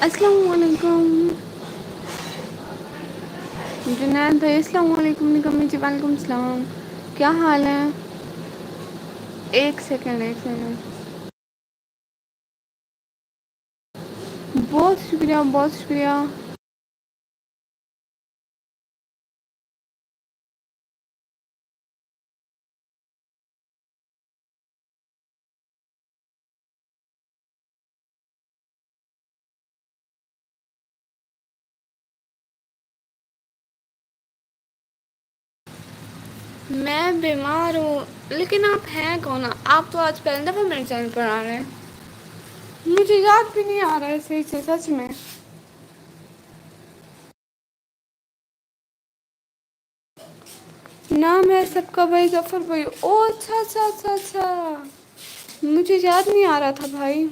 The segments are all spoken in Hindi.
अस्सलाम वालेकुम जुनैद भाई। अस्सलाम वालेकुम निकम्मी जी। वालेकुम सलाम। क्या हाल है? एक सेकंड, एक सेकंड। बहुत शुक्रिया, बहुत शुक्रिया। मैं बीमार हूँ, लेकिन आप हैं कौन? आप तो आज पहली दफ़ा मेरे चैनल पर आ रहे हैं। मुझे याद भी नहीं आ रहा है सही से, सच में। नाम है सबका भाई जफ़र भाई। ओ अच्छा अच्छा अच्छा अच्छा, मुझे याद नहीं आ रहा था भाई।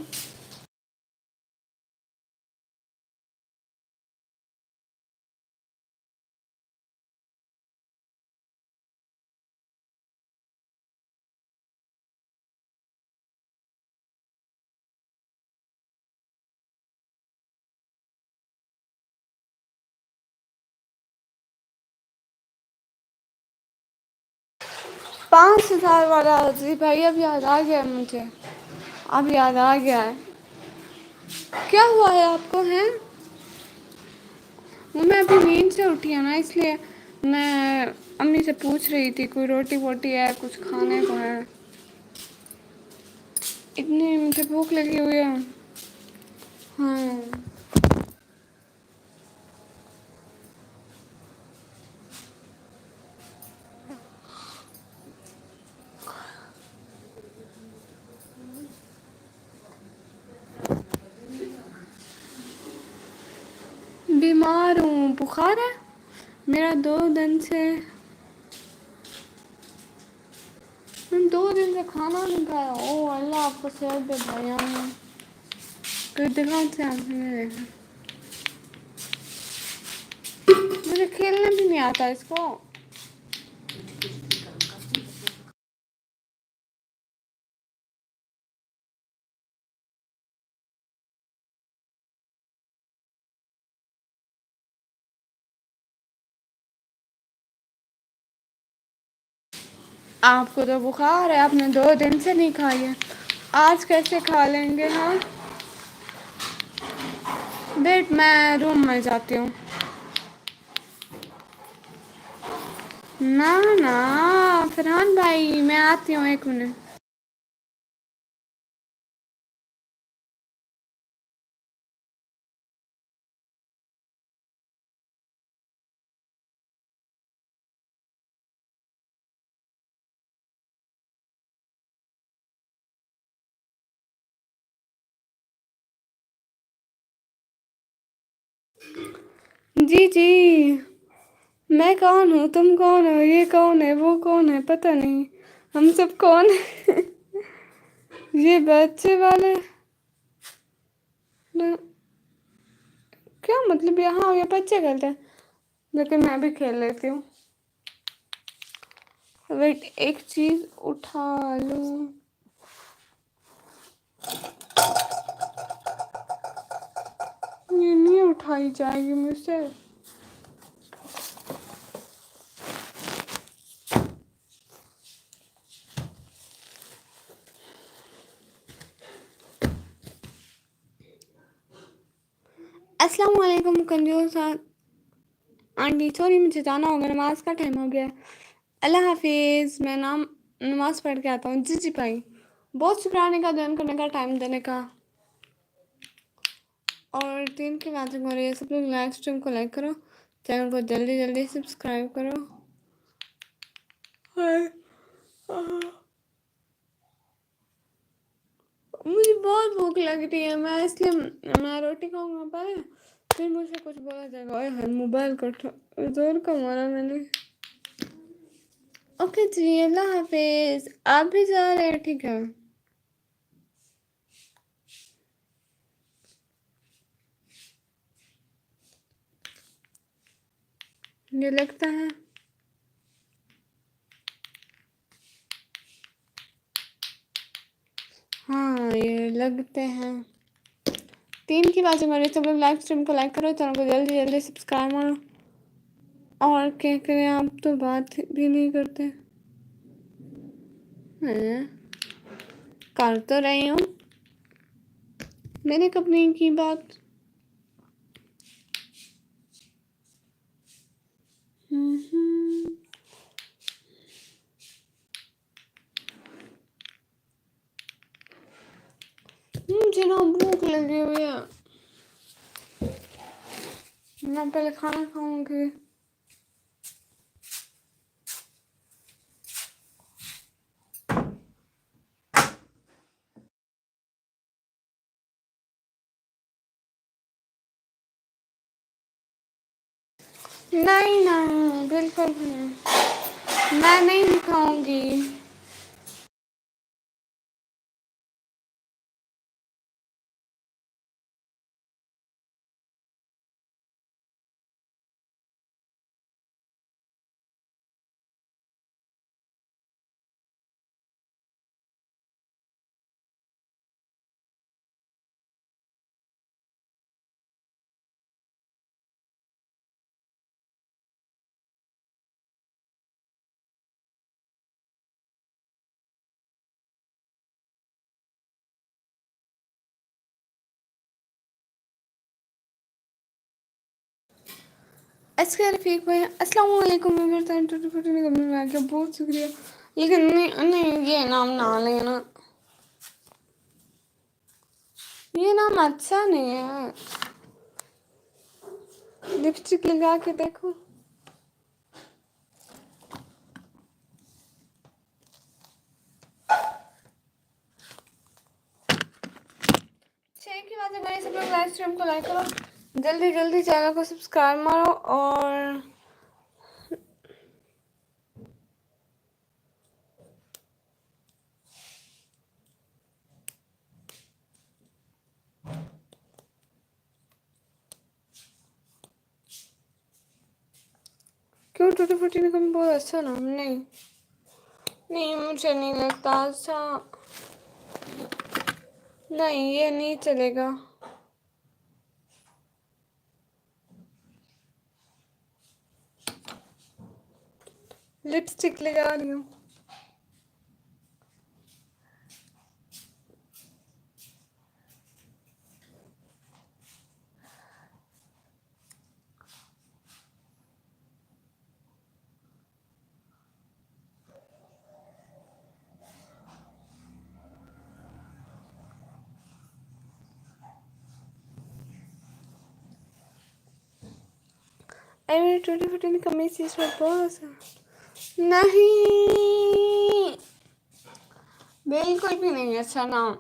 पाँच हज़ार वाला जी भाई, अब याद आ गया है मुझे। अब याद आ गया है। क्या हुआ है आपको? हैं? वो मैं अभी नींद से उठी हूँ ना, इसलिए मैं अम्मी से पूछ रही थी कोई रोटी वोटी है, कुछ खाने को है। इतनी मुझे भूख लगी हुई है। हाँ। बीमार हूँ, बुखार है मेरा 2 दिन से। मैं 2 दिन से खाना नहीं खाया। ओ अल्लाह आपको सेहत दे भाई। कोई दुकान से आपने देखा? मुझे खेलना भी नहीं आता इसको। आपको तो बुखार है, आपने 2 दिन से नहीं खाई है, आज कैसे खा लेंगे? हाँ वेट, मैं रूम में जाती हूँ। ना ना फरहान भाई, मैं आती हूँ 1 मिनट। जी जी। मैं कौन हूँ, तुम कौन हो, ये कौन है, वो कौन है, पता नहीं। हम सब कौन है? ये बच्चे वाले न, क्या मतलब? यहाँ ये बच्चे खेलते हैं, लेकिन मैं भी खेल लेती हूँ। वेट, एक चीज उठा लूँ। ये नहीं उठाई जाएगी मुझसे। अस्सलाम वालेकुम कंजूस आंटी। सॉरी, मुझे जाना होगा, नमाज का टाइम हो गया है। अल्लाह हाफिज़। मैं नमाज पढ़ के आता हूँ। जी जी भाई, बहुत शुक्राने का, ज्वाइन करने का, टाइम देने का। और 3 की बातें हो रही है। सब लोग लाइव स्ट्रीम को लाइक करो, चैनल को जल्दी जल्दी सब्सक्राइब करो। हाय। मुझे बहुत भूख लग रही है, मैं इसलिए मैं रोटी खाऊंगा पहले, फिर मुझे कुछ बोला जाएगा। ओए हाय, मोबाइल को जोर का मारा मैंने। ओके जी, अल्लाह हाफिज़। आप भी जा रहे हैं? ठीक है। ये लगता है, हाँ ये लगते हैं। 3 की बाजू मारे सब लोग लाइव स्ट्रीम को लाइक करो, चैनल को जल्दी जल्दी सब्सक्राइब करो। और क्या करें, आप तो बात भी नहीं करते हैं। कर तो रही हूँ, मैंने कब नहीं की बात। मुझे ना भूख लगी हुई है, मैं पहले खाना खाऊंगी। नहीं नहीं बिल्कुल भी नहीं, मैं नहीं खाऊंगी। इसके रफीक भाई अस्सलाम वालेकुम, मेरे टाइम टू फोटो नहीं करने में आ गया, बहुत शुक्रिया। लेकिन नहीं नहीं, ये नाम ना लेना, ये नाम अच्छा नहीं है। लिपस्टिक लगा के देखो। छः की बात है, मेरे सब लोग लाइव स्ट्रीम को लाइक करो, जल्दी जल्दी चैनल को सब्सक्राइब मारो। और क्यों टूटी फूटी निकम बहुत अच्छा नाम नहीं, नहीं मुझे नहीं लगता अच्छा, नहीं ये नहीं चलेगा। लिपस्टिक लगा रही हूँ। अरे टूटी फूटी निकम इस चीज़ पर बहुत नहीं, बिल्कुल भी नहीं अच्छा नाम,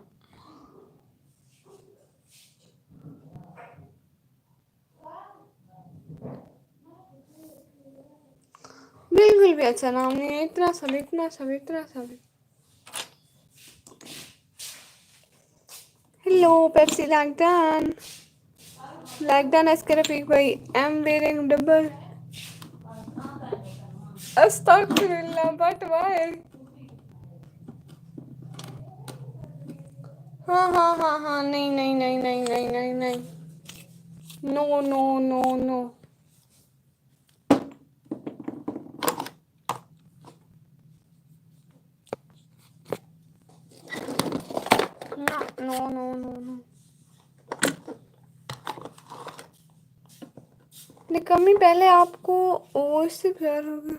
बिल्कुल भी अच्छा नाम नहीं है। इतना सब इतना सब इतना सब। हेलो पेप्सी लैगडन इसके रफीक भाई, आई एम वेयरिंग डबल, अस्तगफिरुल्लाह बट वाई। हाँ हाँ हाँ हाँ, नहीं नहीं नहीं नहीं नहीं नहीं नहीं, no no no no, no no no no. निकम्मी पहले आपको वॉइस से प्यार हो गया,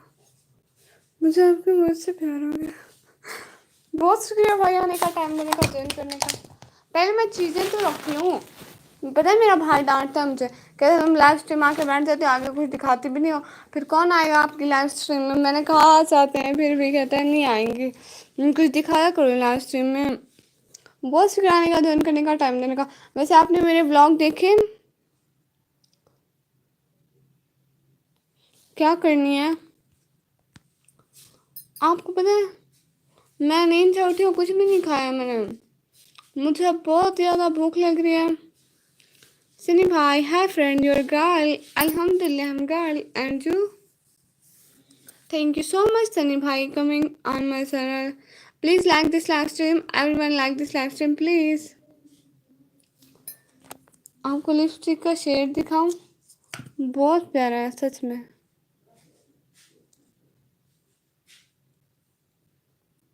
मुझे आपकी वॉइस से प्यार हो गया। बहुत शुक्रिया भाई आने का, टाइम देने का, ज्वाइन करने का। पहले मैं चीज़ें तो रख लूँ, पता है मेरा भाई डांटता है मुझे, कहते तुम लाइव स्ट्रीम आके बैठ जाते हो, आगे कुछ दिखाती भी नहीं हो, फिर कौन आएगा आपकी लाइव स्ट्रीम में। मैंने कहा आ जाते हैं, फिर भी कहते हैं नहीं आएंगे, कुछ दिखाया करो लाइव स्ट्रीम में। बहुत शुक्रिया आने का, ज्वाइन करने का, टाइम देने का। वैसे आपने मेरे ब्लॉग देखे, क्या करनी है आपको पता है, मैं नींद से उठी हूँ, कुछ भी नहीं खाया मैंने, मुझे बहुत ज़्यादा भूख लग रही है। सनी भाई हाय फ्रेंड, योर गर्ल, अल्हम्दुलिल्लाह हम girl, and you? Thank you so much Sunny भाई coming on my channel. Please like this live stream, everyone like this live stream please. आपको लिपस्टिक का शेड दिखाऊं? बहुत प्यारा है सच में।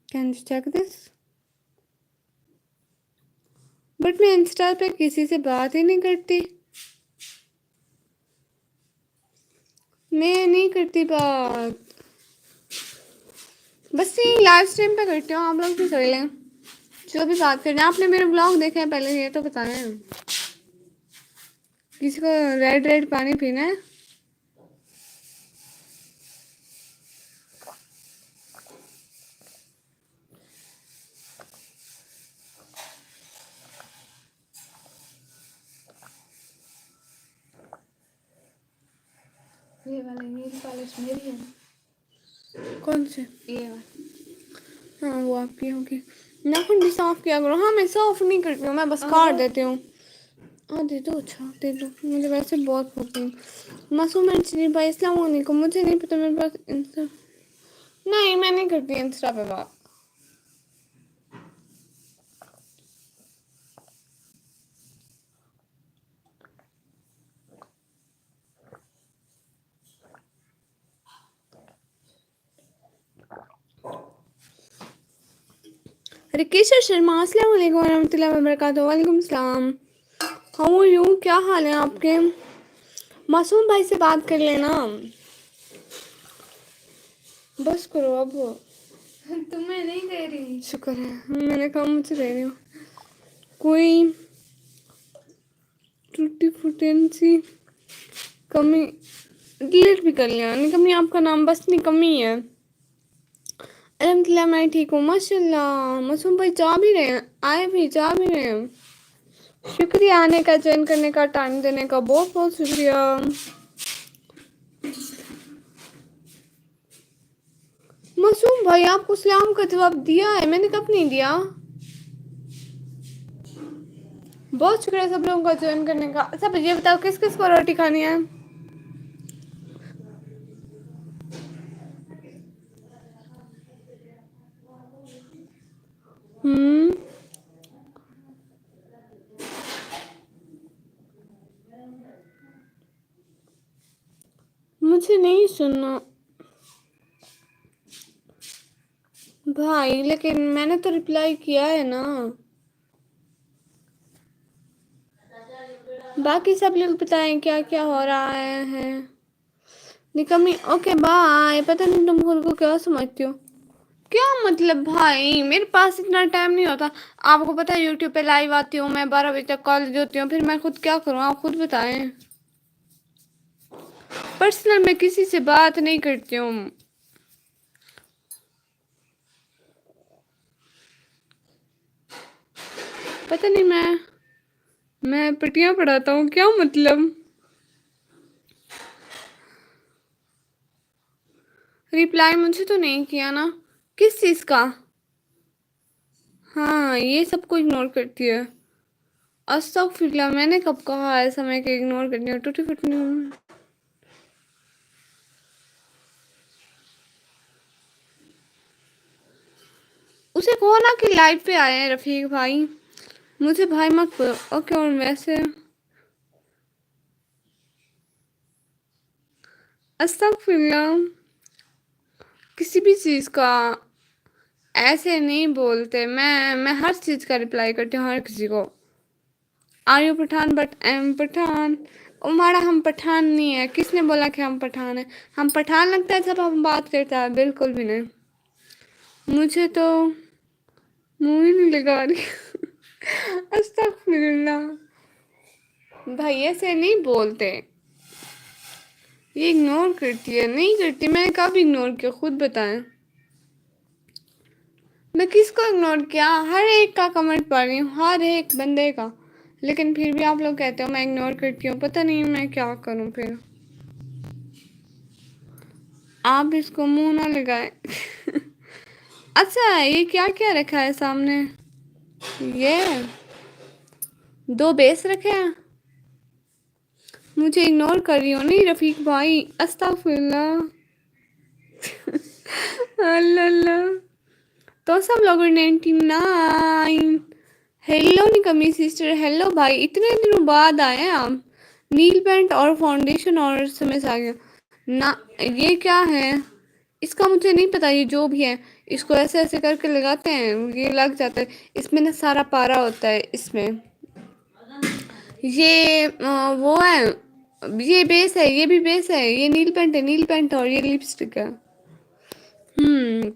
Can you check this? But मैं इंस्टा पे किसी से बात ही नहीं करती। मैं नहीं करती बात, बस ये लाइव स्ट्रीम पे करती हूँ। आप लोग भी कर लें, जो भी बात करना। आपने मेरे ब्लॉग देखे हैं पहले, ये तो बताएं। किसी को रेड रेड पानी पीना है? ये वाला नेल पॉलिश मेरी है। कौन से? ये वाला। हाँ वो आपकी होगी। नाखून भी साफ किया करो। हाँ मैं साफ नहीं करती हूँ, मैं बस काट देती हूँ। हाँ दे दो, अच्छा दे दो, मुझे वैसे बहुत पसंद। मासूम अंजलि भाई अस्सलाम वालेकुम। मुझे नहीं पता, मेरे पास इंस्टा नहीं, मैं नहीं करती इंस्टा पे बात। रिकेशर शर्मा अस्सलाम वालेकुम वरहमतुल्लाहि वबरकातुहू। वालेकुम सलाम। How are you? क्या हाल है आपके? मासूम भाई से बात कर लेना। बस करो अब। तुम्हें नहीं दे रही। शुक्र है, मैंने कहा मुझे दे रही हूँ। कोई टूटी फुटेंसी कमी डिलीट भी कर लिया। निकम्मी आपका नाम, बस निकम्मी है। अल्हम्दुलिल्लाह मैं ठीक हूँ माशाल्लाह। मासूम भाई जा भी रहे हैं, आए भी जा भी रहे हैं। शुक्रिया आने का, ज्वाइन करने का, टाइम देने का, बहुत बहुत शुक्रिया। मासूम भाई आपको सलाम का जवाब दिया है मैंने, कब नहीं दिया? बहुत शुक्रिया सब लोगों का ज्वाइन करने का। सब ये बताओ किस किस को रोटी खानी है? हम्म, मुझे नहीं सुनना भाई, लेकिन मैंने तो रिप्लाई किया है ना। बाकी सब लोग बताएं क्या क्या हो रहा है। निकम्मी ओके बाय। पता नहीं तुम खुद को क्या समझती हो। क्या मतलब भाई, मेरे पास इतना टाइम नहीं होता। आपको पता है यूट्यूब पे लाइव आती हूँ मैं, 12 बजे तक कॉलेज होती हूँ, फिर मैं खुद क्या करूँ आप खुद बताएं। पर्सनल मैं किसी से बात नहीं करती हूँ। पता नहीं, मैं पटियां पढ़ाता हूँ, क्या मतलब? रिप्लाई मुझे तो नहीं किया ना, किस चीज का? हाँ ये सबको इग्नोर करती है। अस्तगफिरुल्लाह, मैंने कब कहा है समय के इग्नोर करनी हो? टूटी फुटी हूँ। उसे कहो ना कि लाइव पे आए हैं रफीक भाई। मुझे भाई मत बोलो ओके। और वैसे अस्तगफिरुल्लाह, किसी भी चीज़ का ऐसे नहीं बोलते। मैं हर चीज़ का रिप्लाई करती हूँ हर किसी को। Are you Pathan? But I am Pathan. हमारा हम पठान नहीं है, किसने बोला कि हम पठान है? हम पठान लगता है जब हम बात करता है? बिल्कुल भी नहीं। मुझे तो मुंह ही नहीं लगा रही। अस्तगफिरुल्लाह, भाई ऐसे नहीं बोलते। ये इग्नोर करती है। नहीं करती, मैंने कब इग्नोर किया खुद बताएं। मैं किसको इग्नोर किया? हर एक का कमेंट पढ़ रही हूँ, हर एक बंदे का। लेकिन फिर भी आप लोग कहते हो मैं इग्नोर करती हूँ। पता नहीं मैं क्या करूँ फिर। आप इसको मुंह ना लगाए। अच्छा ये क्या क्या रखा है सामने? ये दो बेस रखे हैं। मुझे इग्नोर कर रही हो नहीं रफीक भाई? अस्तगफिरुल्लाह। अल्लाह। तो सब लोग 99 हेलो निकमी सिस्टर, हेलो भाई, इतने दिनों बाद आए हैं आप। नील पेंट और फाउंडेशन और एसएमएस आ गया ना। ये क्या है? इसका मुझे नहीं पता, ये जो भी है इसको ऐसे ऐसे करके लगाते हैं, ये लग जाता है। इसमें ना सारा पारा होता है इसमें। ये वो है, ये बेस है, ये भी बेस है, ये नील पेंट है, नील पेंट और ये लिपस्टिक है। हम्म।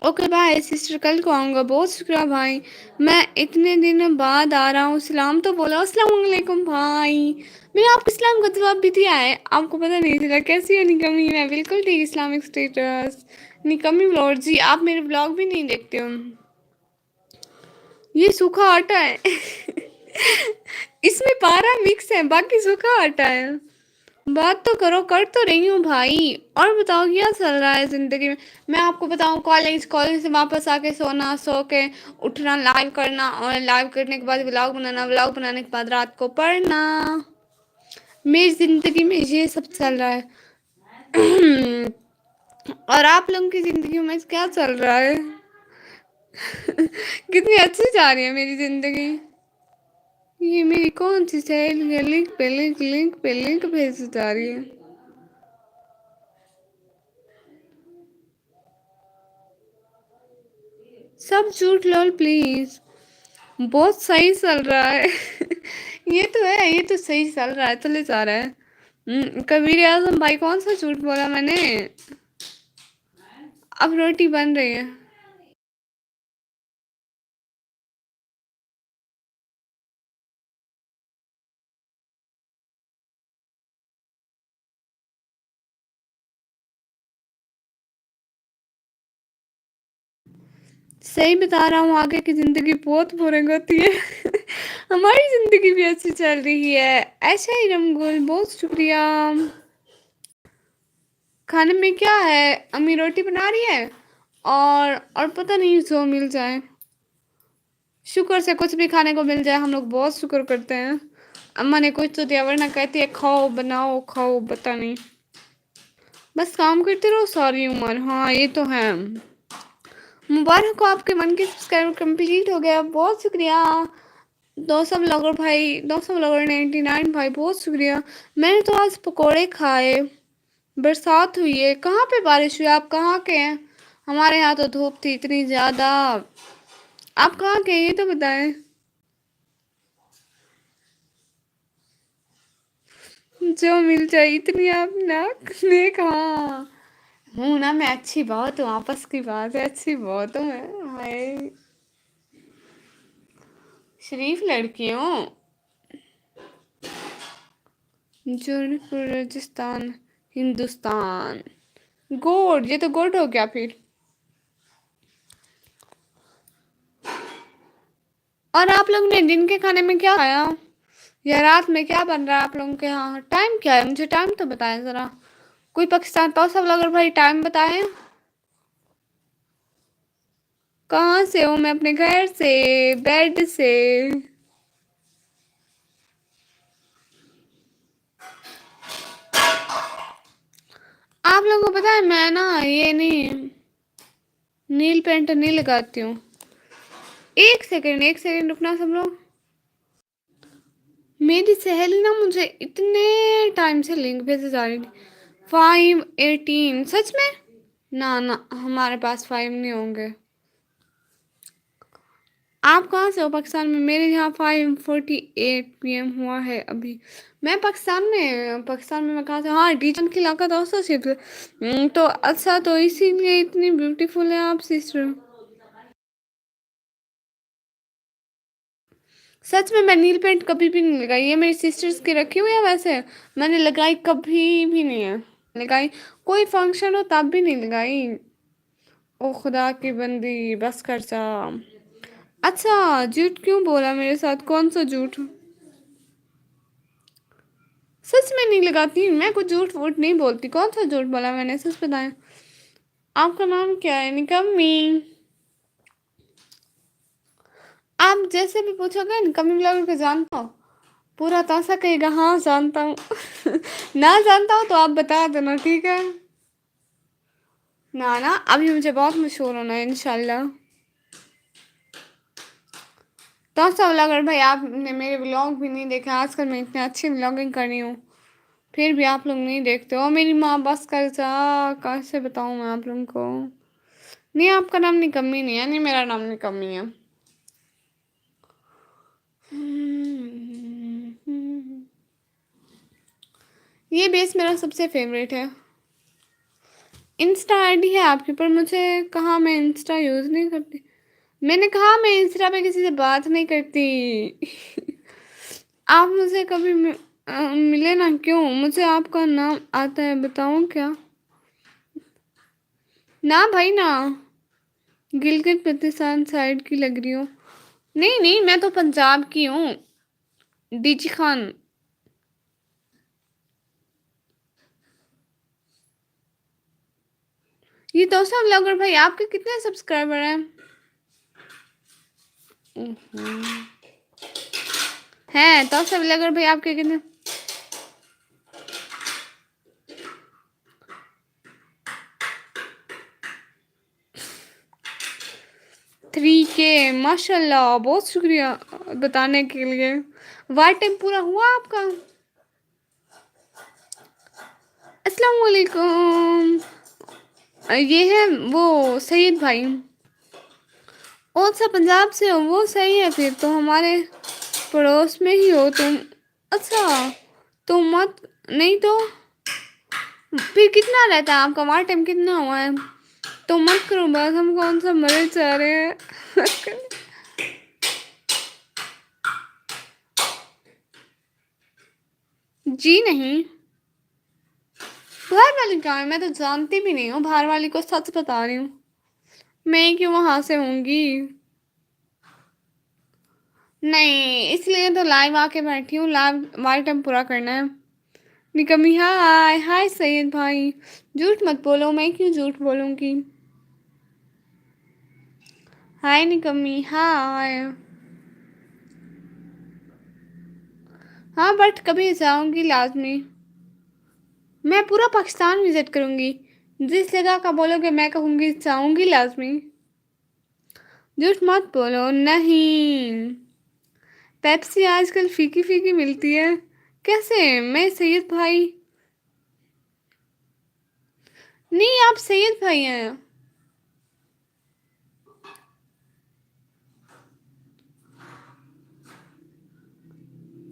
ओके बाय सिस्टर, कल को आऊँगा। बहुत शुक्रिया भाई, मैं इतने दिन बाद आ रहा हूँ। सलाम तो बोला। अस्सलाम वालेकुम भाई। मैंने आपको इस्लाम का जवाब भी दिया है, आपको पता नहीं चला। कैसी है निकमी? मैं बिल्कुल ठीक इस्लामिक स्टेटस। निकमी व्लॉग जी, आप मेरे व्लॉग भी नहीं देखते हो। ये सूखा आटा है इसमें पारा मिक्स है, बाकी सूखा आटा है। बात तो करो, कर तो रही हूँ भाई। और बताओ क्या चल रहा है जिंदगी में? मैं आपको बताऊँ, कॉलेज, कॉलेज से वापस आके सोना, सो के उठना, लाइव करना, और लाइव करने के बाद व्लॉग बनाना, व्लॉग बनाने के बाद रात को पढ़ना। मेरी जिंदगी में ये सब चल रहा है और आप लोगों की जिंदगी में क्या चल रहा है? कितनी अच्छी जा रही है मेरी जिंदगी। ये मेरी कौन सी सहेली है? लिंक पे लिंक, लिंक पे लिंक भेजी जा रही है। सब झूठ लोल प्लीज। बहुत सही चल रहा है ये तो है, ये तो सही चल रहा है, चले जा रहा है। कबीर आजम भाई, कौन सा झूठ बोला मैंने? अब रोटी बन रही है। सही बता रहा हूँ, आगे की जिंदगी बहुत बोरिंग होती है हमारी जिंदगी भी अच्छी चल रही है। ऐसा ही रमगुल, बहुत शुक्रिया। खाने में क्या है? अम्मी रोटी बना रही है, और पता नहीं जो मिल जाए। शुक्र से कुछ भी खाने को मिल जाए, हम लोग बहुत शुक्र करते हैं। अम्मा ने कुछ तो दिया, वरना कहती है खाओ बनाओ खाओ, पता नहीं। बस काम करते रहो सारी उम्र। हाँ ये तो है। मुबारक हो, आपके मन के सब्सक्राइबर कंप्लीट हो गया, बहुत शुक्रिया। 200 ब्लॉगर भाई, 200 ब्लॉगर 99 भाई, बहुत शुक्रिया। मैंने तो आज पकोड़े खाए। बरसात हुई है। कहाँ पे बारिश हुई? आप कहाँ के हैं? हमारे यहाँ तो धूप थी इतनी ज्यादा। आप कहाँ के हैं ये तो बताएं। जो मिल जाए इतनी आप ना ने कहा। हूँ ना मैं, अच्छी बहुत हूँ, आपस की बात है, अच्छी बहुत हूँ मैं। हाय, शरीफ लड़की हूँ। जोधपुर राजस्थान, हिंदुस्तान। गुड, ये तो गुड हो गया फिर। और आप लोग ने दिन के खाने में क्या खाया? या रात में क्या बन रहा है आप लोगों के यहाँ? टाइम क्या है? मुझे टाइम तो बताएं जरा। कोई पाकिस्तान तो सब लोग भाई टाइम बताएं। कहाँ से हो? मैं अपने घर से, बेड से। आप लोगों को पता है मैं ना ये नहीं, नील पेंट नहीं लगाती हूँ। एक सेकंड, एक सेकंड रुकना सब लोग। मेरी सहेली ना मुझे इतने टाइम से लिंक भेजे जा रही थी। 518 सच में? ना ना, हमारे पास 5 नहीं होंगे। आप कहाँ से हो पाकिस्तान में? मेरे यहाँ 5:48 PM हुआ है अभी। मैं पाकिस्तान में, पाकिस्तान में मैं कहाँ से? हाँ, रीजन की इलाका दोस्तों से तो अच्छा, तो इसीलिए इतनी ब्यूटीफुल है आप सिस्टर। सच में मैं नील पेंट कभी भी नहीं लगाई। ये मेरी सिस्टर्स की रखी हुई है वैसे। मैंने लगाई कभी भी नहीं है। लगाई, कोई फंक्शन हो तब भी नहीं लगाई। ओ खुदा की बंदी, बस कर जा। अच्छा, झूठ क्यों बोला मेरे साथ? कौन सा झूठ? सच में नहीं लगाती मैं, कुछ झूठ वूठ नहीं बोलती। कौन सा झूठ बोला मैंने? सच बताएं। आपका नाम क्या है निकम्मी? आप जैसे भी पूछोगे निकम्मी ब्लॉगर को जानता हो, पूरा तासा कहेगा हाँ जानता हूँ ना जानता हूँ तो आप बता देना, ठीक है? ना ना, अभी मुझे बहुत मशहूर होना है इंशाल्लाह। तो सब अगर भाई आपने मेरे व्लॉग भी नहीं देखा, आजकल मैं इतनी अच्छी व्लॉगिंग कर रही हूँ फिर भी आप लोग नहीं देखते हो। मेरी माँ बस कर जा, कैसे बताऊँ मैं आप लोगों को। नहीं आपका नाम निकम्मी नहीं है, नहीं मेरा नाम निकम्मी है। ये बेस मेरा सबसे फेवरेट है। इंस्टा आईडी है आपकी, पर मुझे कहाँ, मैं इंस्टा यूज़ नहीं करती। मैंने कहा मैं इंस्टा पे किसी से बात नहीं करती। आप मुझे कभी मिले ना, क्यों मुझे आपका नाम आता है बताऊं क्या? ना भाई ना, गिलगित बल्तिस्तान साइड की लग रही हो। नहीं नहीं, मैं तो पंजाब की हूँ, डीजी खान। ये तो सब ब्लॉगर भाई आपके कितने सब्सक्राइबर हैं? हैं तो सब ब्लॉगर भाई आपके कितने? 3K, माशाल्लाह, बहुत शुक्रिया बताने के लिए। वार टाइम पूरा हुआ आपका? अस्सलाम वालेकुम। ये है वो सईद भाई। कौन सा पंजाब से हो? वो सही है, फिर तो हमारे पड़ोस में ही हो तुम। अच्छा, तो मत, नहीं तो फिर कितना रहता है आपका वार टाइम, कितना हुआ है? तो मत करो बस, हम कौन सा मरे चाह रहे हैं। जी नहीं, बाहर वाली कहाँ है? मैं तो जानती भी नहीं हूँ बाहर वाली को, सच बता रही हूँ। मैं क्यों वहां से होंगी? नहीं, इसलिए तो लाइव आके बैठी हूँ, लाइव वार टाइम पूरा करना है। निकम्मी हाय हाय सैयद भाई। झूठ मत बोलो, मैं क्यों झूठ बोलूंगी। हाय निकम्मी हाय। हाँ बट कभी जाऊंगी लाजमी। मैं पूरा पाकिस्तान विजिट करूंगी, जिस जगह का बोलोगे मैं कहूंगी जाऊंगी लाजमी। झूठ मत बोलो, नहीं। पेप्सी आजकल फीकी फीकी मिलती है। कैसे? मैं सैयद भाई। नहीं आप सैयद भाई हैं।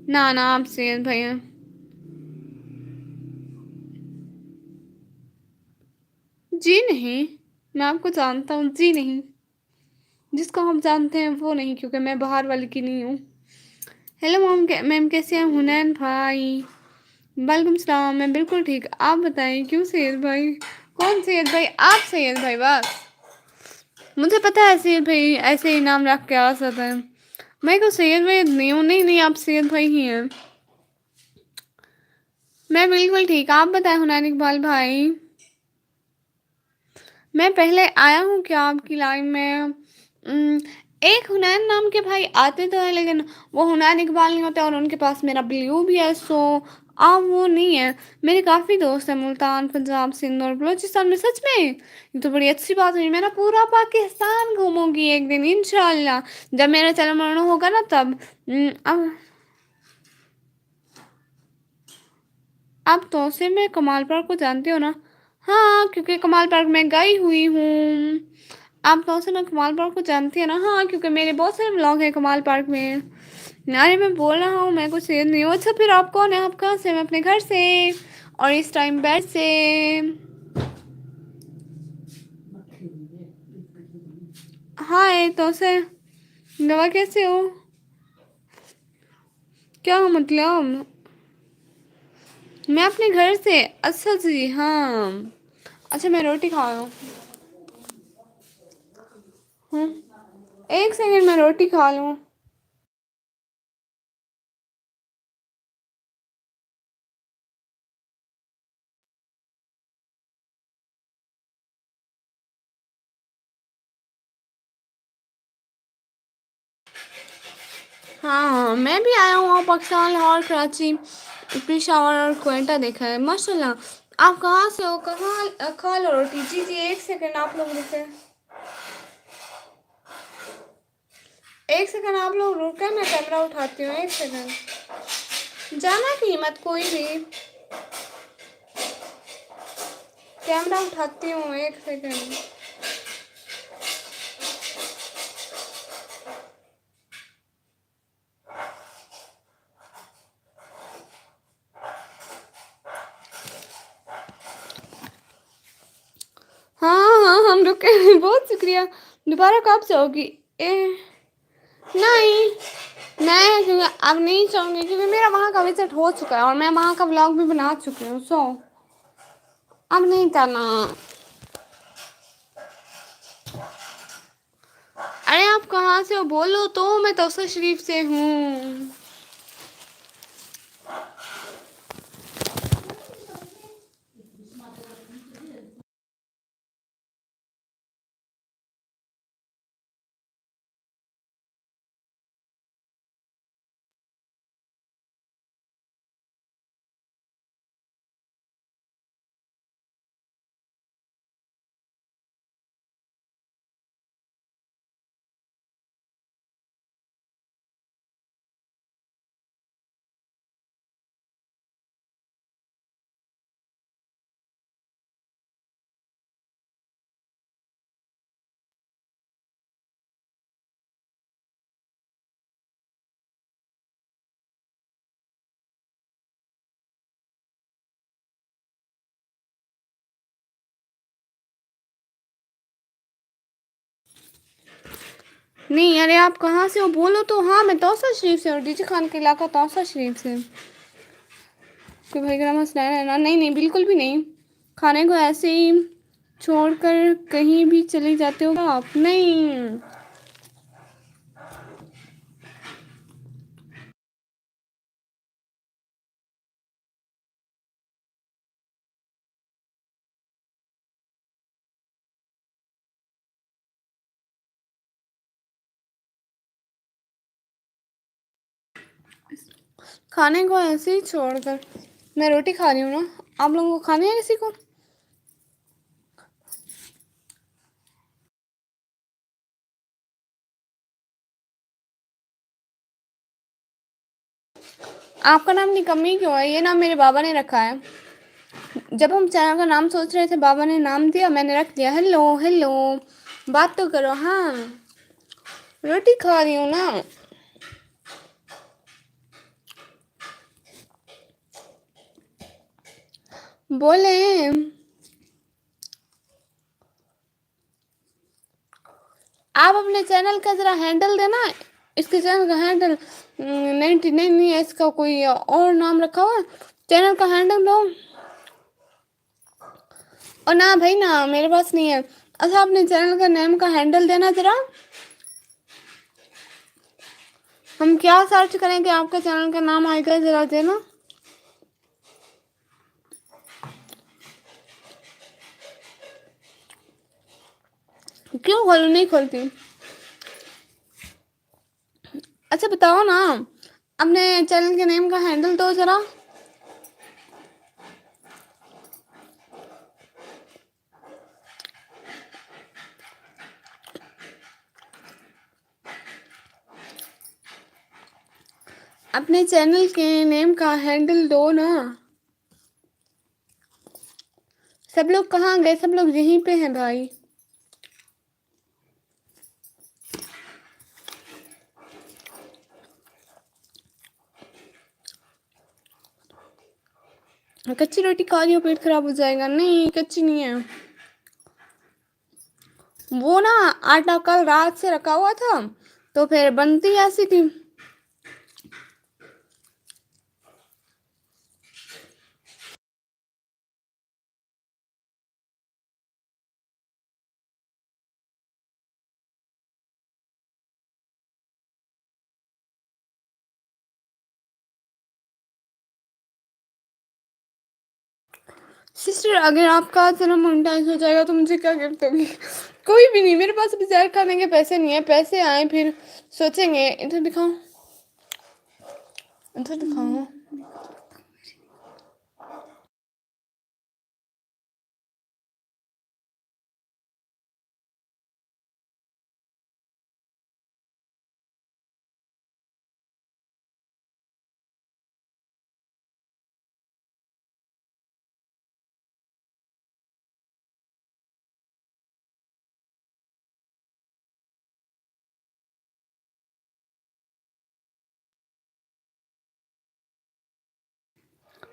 ना ना, आप सैयद भाई हैं। जी नहीं, मैं आपको जानता हूँ, जी नहीं। जिसको हम जानते हैं वो नहीं, क्योंकि मैं बाहर वाली की नहीं हूँ। हेलो मैम, मैम कैसे हैं हुनैन भाई? वालेकुम सलाम, मैं बिल्कुल ठीक। आप बताएं क्यों सैयद भाई? कौन सैयद भाई? आप सैयद भाई बस। मुझे पता है सैयद भाई ऐसे ही नाम रख के आ सकते हैं। मैं को सैयद भाई नहीं हूँ, नहीं नहीं, आप सैयद भाई ही हैं। मैं बिल्कुल ठीक, आप बताएं हुनैन इकबाल भाई। मैं पहले आया हूँ क्या आपकी लाइव में? एक हुनैन नाम के भाई आते तो है, लेकिन वो हुनैन इकबाल नहीं होते, और उनके पास मेरा ब्लू भी है, सो आप वो नहीं है। मेरे काफ़ी दोस्त हैं मुल्तान, पंजाब, सिंध और बलूचिस्तान में। सच में ये तो बड़ी अच्छी बात हुई, मैं ना पूरा पाकिस्तान घूमूंगी एक दिन इंशाल्लाह, जब मेरा चलन मरण होगा ना तब। अब तो से मैं कमाल पार्क को जानती हो ना? हाँ, क्योंकि कमाल पार्क में गई हुई हूँ। आप तो से मैं कमाल पार्क को जानती है ना? हाँ, क्योंकि मेरे बहुत सारे व्लॉग हैं कमाल पार्क में। अरे मैं बोल रहा हूँ, मैं कुछ शेयर नहीं हूँ। अच्छा फिर आप कौन है? आप कहाँ से? मैं अपने घर से, और इस टाइम बेड से। हाय तो से दवा कैसे हो? क्या मतलब? मैं अपने घर से, अच्छा जी हाँ। अच्छा मैं रोटी खा रहा हूँ, एक सेकंड में रोटी खा लूँ। हाँ हाँ, मैं भी आया हूँ पाकिस्तान, लाहौर, कराची, पेशावर और क्वेटा देखा है माशाल्लाह। आप कहाँ से हो? कहाँ? खा लो रोटी। जी जी, एक सेकंड आप लोग रुके। एक सेकंड आप लोग रुके, मैं कैमरा उठाती हूँ। एक सेकंड, जाना की मत कोई भी, कैमरा उठाती हूँ। एक सेकंड। हाँ हाँ हम रुके। बहुत शुक्रिया। दोबारा कब से होगी? नहीं, मैं क्योंकि अब नहीं चाहूँगी, क्योंकि मेरा वहाँ का विजिट हो चुका है और मैं वहाँ का व्लॉग भी बना चुकी हूँ। सो अब नहीं करना। अरे आप कहाँ से हो बोलो तो, मैं तौसा शरीफ से हूँ। नहीं, अरे आप कहाँ से हो बोलो तो। हाँ मैं तौसा शरीफ से हूँ, डीजे खान के इलाका तौसा शरीफ से। कोई भाई ग्राम रहना? नहीं नहीं बिल्कुल भी नहीं। खाने को ऐसे ही छोड़कर कहीं भी चले जाते हो आप? नहीं। खाने को ऐसे ही छोड़कर, मैं रोटी खा रही हूँ ना। आप लोगों को खानी है किसी को? आपका नाम निकम्मी क्यों है? ये नाम मेरे बाबा ने रखा है। जब हम चैनल का नाम सोच रहे थे, बाबा ने नाम दिया, मैंने रख दिया। हेलो हेलो, बात तो करो। हाँ रोटी खा रही हूँ ना। बोले आप अपने चैनल का जरा हैंडल देना। इसके चैनल का हैंडल 99 नहीं है, इसका कोई और नाम रखा हुआ। चैनल का हैंडल दो। और ना भाई ना, मेरे पास नहीं है। अच्छा अपने चैनल का नेम का हैंडल देना जरा। हम क्या सर्च करेंगे, आपका चैनल का नाम आएगा, जरा देना। क्यों खोलू? नहीं खोलती। अच्छा बताओ ना, अपने चैनल के नेम का हैंडल दो जरा। अपने चैनल के नेम का हैंडल दो ना। सब लोग कहाँ गए? सब लोग यहीं पे हैं भाई। कच्ची रोटी खा रही हो, पेट खराब हो जाएगा। नहीं कच्ची नहीं है वो ना, आटा कल रात से रखा हुआ था, तो फिर बनती ऐसी थी। सिस्टर अगर आपका चैनल मोनेटाइज हो जाएगा तो मुझे क्या गिफ्ट होगी? कोई भी नहीं, मेरे पास अभी जहर खाने के पैसे नहीं है। पैसे आए फिर सोचेंगे। इधर दिखाओ, इधर दिखाओ।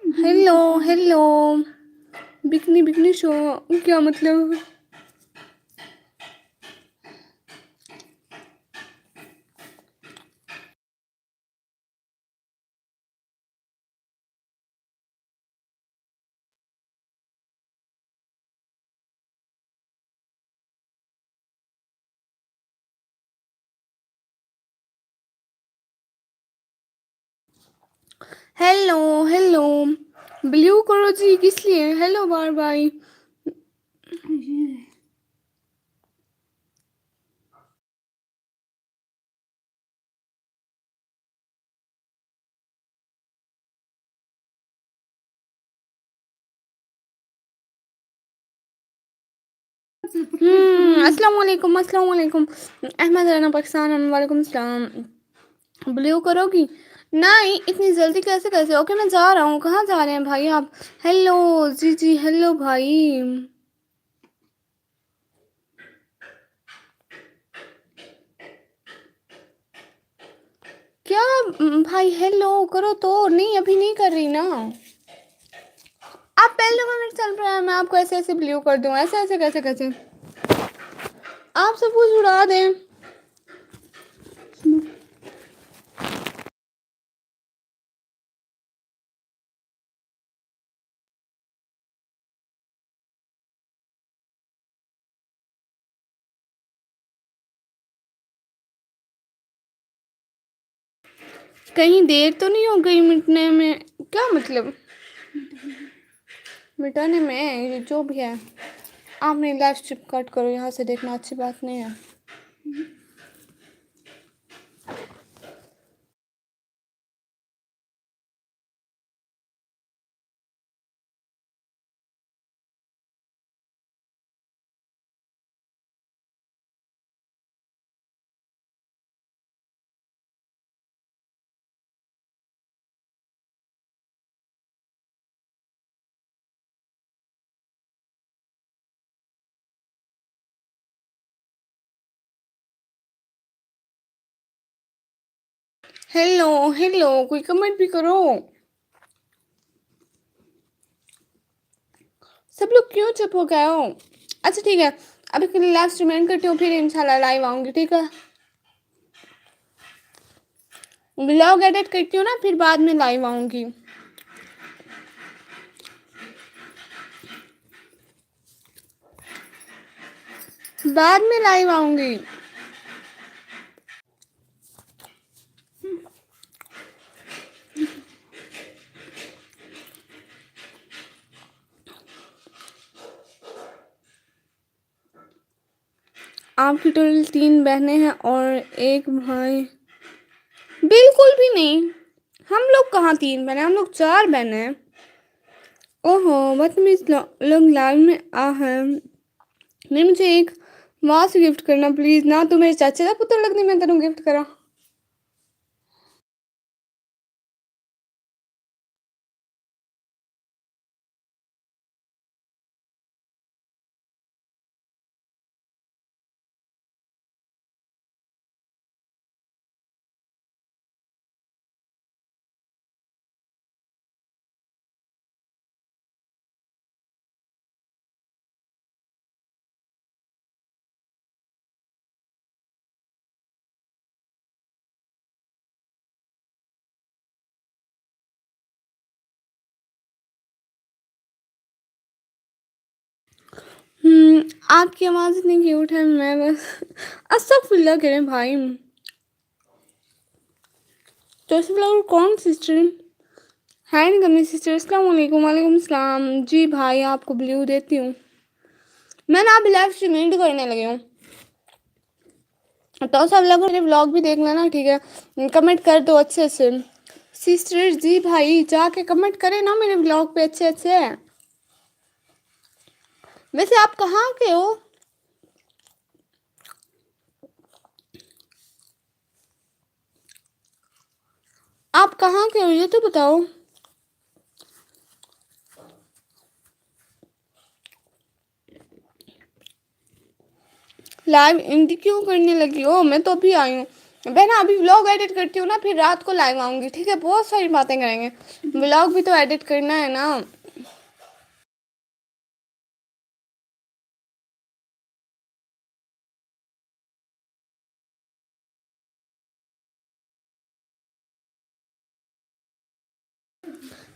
Hello hello, bikini bikini show क्या मतलब? हेलो हेलो, ब्लू करो जी, किस लिए? Hello bar by. अस्सलाम वालेकुम, अस्सलाम वालेकुम। अहमद राना पाकिस्तान, वालेकुम सलाम। ब्लू करोगी? नहीं, इतनी जल्दी कैसे कैसे? ओके मैं जा रहा हूँ। कहाँ जा रहे हैं भाई आप? हेलो जी जी, हेलो भाई। क्या भाई, हेलो करो तो। नहीं अभी नहीं कर रही ना। आप पहले मिनट चल रहा है, मैं आपको ऐसे ऐसे ब्लू कर दूँ? ऐसे ऐसे कैसे कैसे? आप सब कुछ उड़ा दें। कहीं देर तो नहीं हो गई मिटने में? क्या मतलब मिटाने में? ये जो भी है, आप मेरी लाइव स्ट्रिप कट करो, यहाँ से देखना अच्छी बात नहीं है। हेलो हेलो, कोई कमेंट भी करो। सब लोग क्यों चुप हो गए हो? अच्छा ठीक है, अभी के लिए लाइव स्ट्रीम एंड करती हूँ, फिर इंशाल्लाह लाइव आऊंगी, ठीक है? ब्लॉग एडिट करती हूँ ना, फिर बाद में लाइव आऊंगी। बाद में लाइव आऊंगी। आपकी टोटल 3 बहनें हैं और एक भाई? बिल्कुल भी नहीं। हम लोग कहाँ 3 बहनें, हम लोग 4 बहनें हैं। ओहो, बदतमीज लोग लाइव में आ हैं। नहीं, मुझे एक वास गिफ्ट करना प्लीज ना। तू मेरे चाचे का पुत्र लगनी, मैं तेनों गिफ्ट करा। आपकी आवाज इतनी क्यूट है, मैं बस अस्तगफुरुल्लाह करें भाई। तो सब लोग कौन सिस्टर है? नहीं करनी सिस्टर। अस्सलाम वालेकुम। वालेकुम सलाम जी भाई, आपको ब्लू देती हूँ। मैं ना अभी लाइव स्ट्रीम एंड करने लगी हूँ, तो सब लोग मेरे व्लॉग भी देख लेना, ठीक है? कमेंट कर दो अच्छे से। सिस्टर जी भाई जाके कमेंट करें ना मेरे व्लॉग पे अच्छे अच्छे। वैसे आप कहाँ के हो? आप कहाँ के हो ये तो बताओ। लाइव इंडी क्यों करने लगी हो? मैं तो अभी आई हूँ। बहना अभी व्लॉग एडिट करती हूँ ना, फिर रात को लाइव आऊंगी, ठीक है? बहुत सारी बातें करेंगे, व्लॉग भी तो एडिट करना है ना।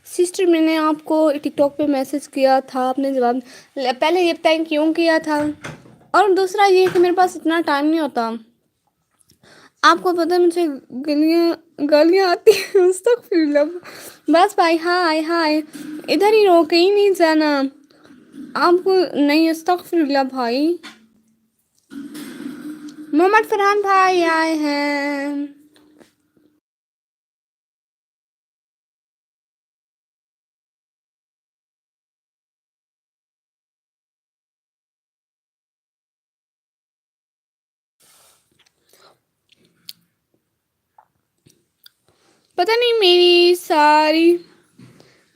सिस्टर मैंने आपको टिकटॉक पे मैसेज किया था, आपने जवाब पहले ये बताएं क्यों किया था, और दूसरा ये कि मेरे पास इतना टाइम नहीं होता। आपको पता है मुझे गलियाँ गालियाँ आती हैं उस तक फिर लब। बस भाई हाय हाय, इधर ही रहो, कहीं नहीं जाना आपको। नहीं अस्तगफिरुल्लाह भाई। मोहम्मद फरहान भाई आए हैं। पता नहीं मेरी सारी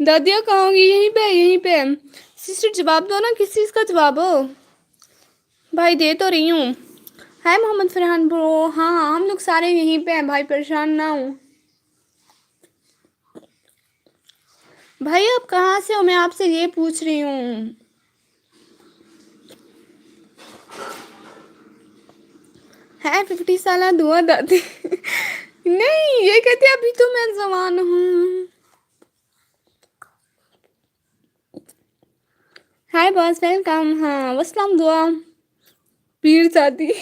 दादियाँ कहाँ होंगी, यहीं पे यहीं पे। सिस्टर जवाब दो ना, किस चीज़ का जवाब हो? भाई दे तो रही हूँ। हाय मोहम्मद फरहान ब्रो, हाँ हाँ हम लोग सारे यहीं पे हैं भाई, परेशान ना हो भाई। आप कहाँ से हो, मैं आपसे ये पूछ रही हूँ। है 50 साल दुआ दादी नहीं ये कहते अभी तो मैं जवान हूँ। हाय बॉस वेलकम, हाँ वसलम दुआ पीर साथी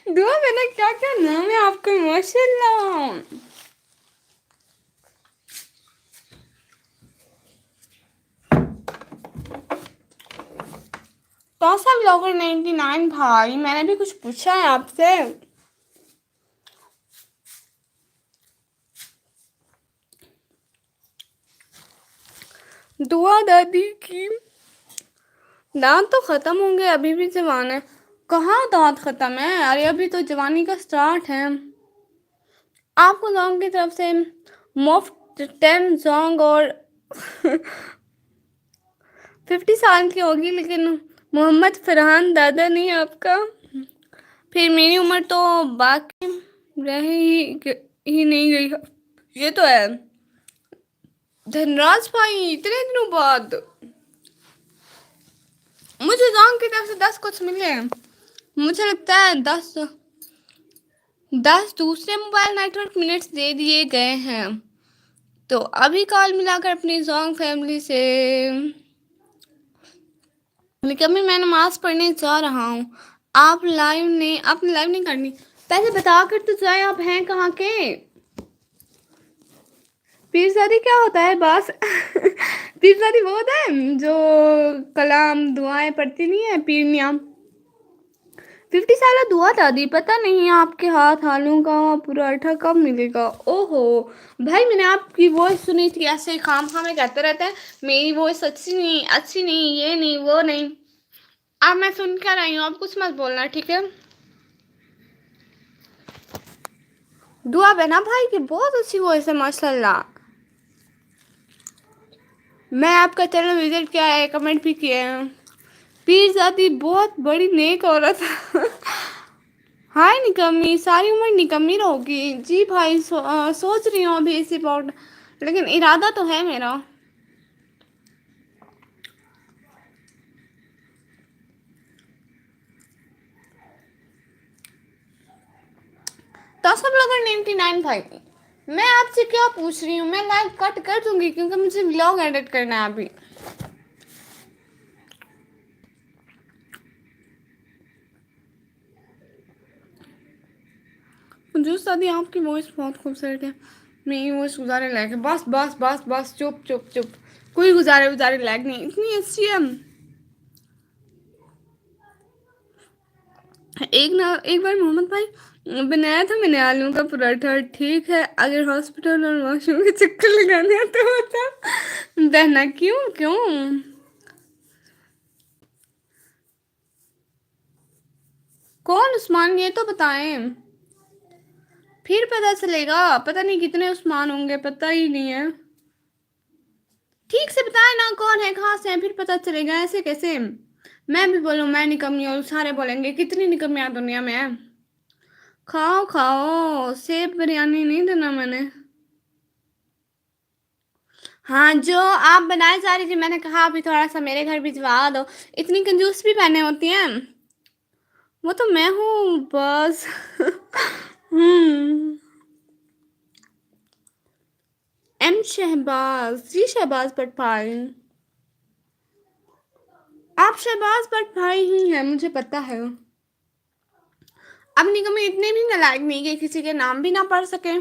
दुआ में ना क्या क्या नाम है आपका, माशाल्लाह। तौसा ब्लॉगर 99 भाई, मैंने भी कुछ पूछा है आपसे? दुआ दादी की दांत तो खत्म होंगे, अभी भी जवान है। कहाँ दांत खत्म है, अरे अभी तो जवानी का स्टार्ट है। आपको जोंग की तरफ से मुफ्त 10 जोंग, और 50 साल की होगी लेकिन मोहम्मद फरहान दादा नहीं आपका। फिर मेरी उम्र तो बाकी रह ही नहीं गई है। ये तो है। धनराज भाई इतने दिनों बाद मुझे जोंग की तरफ से 10 कुछ मिले हैं। मुझे लगता है 10 दूसरे मोबाइल नेटवर्क मिनट्स दे दिए गए हैं। तो अभी कॉल मिलाकर अपनी जोंग फैमिली से निकम्मी मैं नमाज पढ़ने जा रहा हूँ। आपने लाइव नहीं करनी, पहले बता कर तो जाए आप हैं कहाँ के। पीरजादी क्या होता है बस पीरजादी वो होता है जो कलाम दुआएं पढ़ती नहीं है, पीरनिया। 50 साल दुआ दादी, पता नहीं आपके हाथ हालों का पराठा कब मिलेगा। ओहो भाई, मैंने आपकी वॉइस सुनी थी, ऐसे खाम खा में कहते रहते हैं मेरी वॉइस अच्छी नहीं, ये नहीं वो नहीं। अब मैं सुन कर आई हूँ, आप कुछ मत बोलना, ठीक है? दुआ बना भाई की बहुत अच्छी वॉइस है माशाल्लाह। मैं आपका चैनल विजिट किया है, कमेंट भी किए हैं। पीरजादी बहुत बड़ी नेक औरत हाय निकम्मी, सारी उम्र निकम्मी रहोगी जी भाई। सोच रही हूँ अभी इसी पॉट, लेकिन इरादा तो है मेरा। तो सब लोग 99 भाई, मैं आपसे क्या पूछ रही हूँ, मैं लाइव कट कर दूंगी क्योंकि मुझे व्लॉग एडिट करना है अभी। जो शादी आपकी वॉइस बहुत खूबसूरत है, मेरी वॉइस गुजारे लायक है। बस बस बस बस चुप चुप चुप, कोई गुजारे लायक नहीं, इतनी अच्छी है। एक बार मोहम्मद भाई बनाया था मैंने आलू का पराठा, ठीक है? अगर हॉस्पिटल और वॉशरूम के चक्कर लगाने हैं तो बता बहना। क्यों क्यों? कौन उस्मान, ये तो बताएं, फिर पता चलेगा। पता नहीं कितने उस्मान होंगे, पता ही नहीं है। ठीक से बताए ना कौन है कहाँ से है, फिर पता चलेगा। ऐसे कैसे मैं भी बोलूँ मैं निकम्मी और सारे बोलेंगे कितनी निकम्मियाँ दुनिया में है। खाओ खाओ, सेब बिरयानी नहीं देना मैंने। हाँ, जो आप बनाए जा रही थी, मैंने कहा अभी थोड़ा सा मेरे घर भिजवा दो। इतनी कंजूस भी बहनें होती हैं। वो तो मैं हूँ बस। हम्म। एम शहबाज जी, शहबाज पटभाई। आप शहबाज पटभाई ही हैं, मुझे पता है। अब निगम में इतने भी नालायक नहीं कि किसी के नाम भी ना पढ़ सके।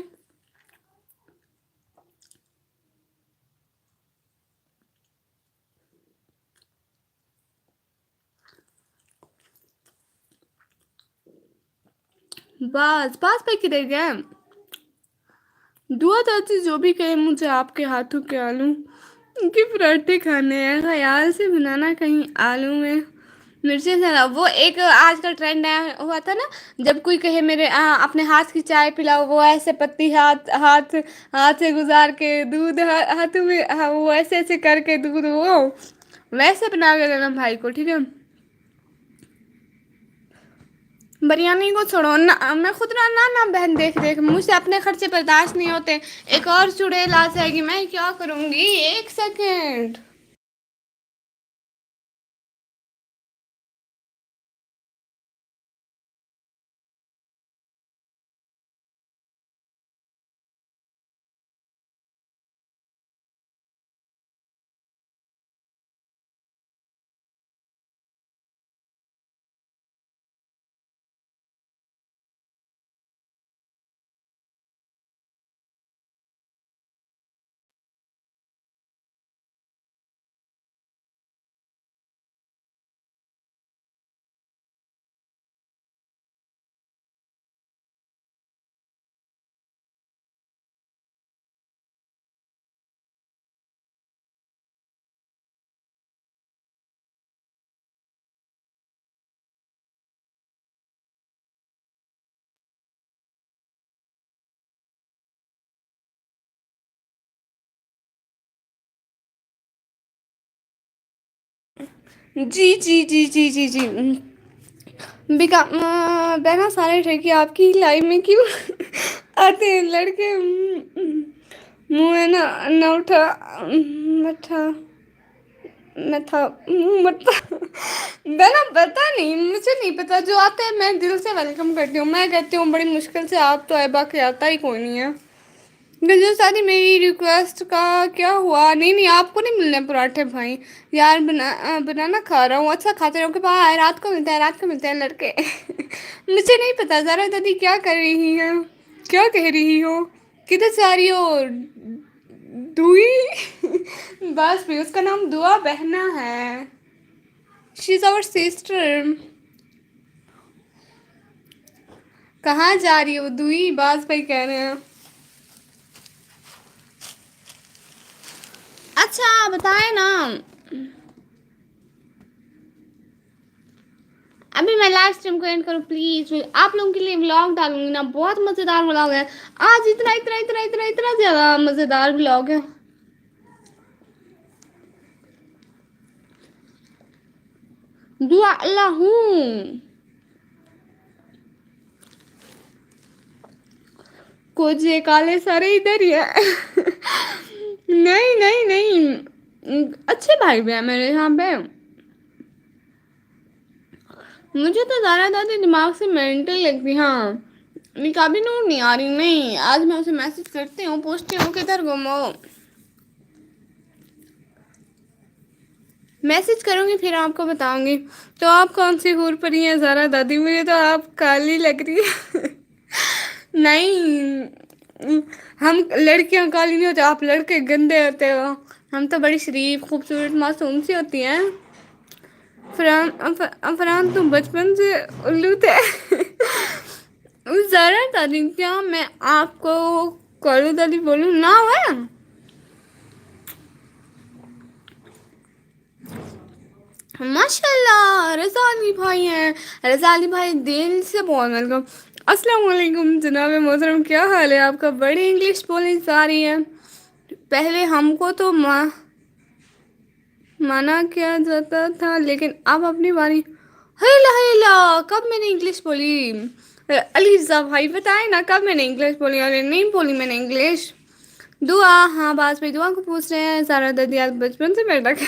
बस बस पे किधर गए? दुआ चाची जो भी कहे, मुझे आपके हाथों के आलू के पराठे खाने हैं, ख्याल से बनाना कहीं आलू में मिर्ची से ना। वो एक आजकल ट्रेंड आया हुआ था ना, जब कोई कहे मेरे अपने हाथ की चाय पिलाओ, वो ऐसे पत्ती हाथ हाथ हाथ से गुजार के दूध हाथों में, वो ऐसे ऐसे करके दूध वो वैसे बना के देना भाई को, ठीक है। बिरयानी को छोड़ो ना, मैं खुद ना ना ना बहन, देख देख मुझसे अपने खर्चे बर्दाश्त नहीं होते। एक और चुड़ैल आ जाएगी, मैं क्या करूंगी? एक सेकेंड। जी जी जी जी जी जी। बहना सारे ठेके आपकी लाइफ में क्यों आते हैं लड़के? मुंह है ना, न उठा मठा मथा मठा। बहना पता नहीं, मुझे नहीं पता, जो आता है मैं दिल से वेलकम करती हूँ। मैं कहती हूँ बड़ी मुश्किल से, आप तो ऐबा के आता ही कोई नहीं है। गजल शादी मेरी रिक्वेस्ट का क्या हुआ? नहीं नहीं, आपको नहीं मिलने पराठे भाई। यार बनाना खा रहा हूँ, अच्छा खाते रहो। के बाहर रात को मिलता है, रात को मिलते हैं लड़के। मुझे नहीं पता, जरा दादी क्या कर रही है, क्या कह रही हो, किधर जा रही हो? दुई। बस भी, उसका नाम दुआ बहना है। She is our sister. कहाँ जा रही हो दुई? बास भाई कह रहे हैं। अच्छा बताए ना। अभी मैं लाइव स्ट्रीम को एंड करूँ प्लीज? आप लोगों के लिए व्लॉग डालूंगी ना, बहुत मजेदार व्लॉग है आज। इतना इतना इतना इतना इतना ज्यादा मजेदार व्लॉग है। दुआ अल्लाह हूँ। कुछ ये काले सारे इधर ही है। नहीं नहीं नहीं, अच्छे भाई भी है मेरे यहाँ पे। मुझे तो दादा दादी दिमाग से मेंटल लगती, हाँ। निकाबी नूर नहीं आ रही, नहीं आज मैं उसे मैसेज करती हूँ, पूछती हूँ किधर गुम हो। मैसेज करूंगी फिर आपको बताऊंगी। तो आप कौन सी हूर परी हैं ज़रा दादी? मुझे तो आप काली लग रही है। नहीं, हम लड़कियां काली नहीं होते, आप लड़के गंदे होते हो। हम तो बड़ी शरीफ खूबसूरत मासूम सी होती हैं। फरहान फरहान तुम बचपन से उल्लू थे। ज़रा दादी, क्या मैं आपको कॉलू दादी बोलूँ ना? हुआ माशाल्लाह, रज़ा अली भाई हैं। रज़ा अली भाई दिल से बहुत वेलकम। अस्सलाम वालेकुम जनाब मोहतरम, क्या हाल है आपका? बड़ी इंग्लिश बोलनी जा रही है। पहले हमको तो माना किया जाता था, लेकिन अब अपनी बारी। हेला हेला, कब मैंने इंग्लिश बोली? अली साहब भाई बताए ना कब मैंने इंग्लिश बोली, अरे नहीं बोली मैंने इंग्लिश। दुआ, हाँ बात पे दुआ को पूछ रहे हैं। सारा दर्द बचपन से मेरे तक।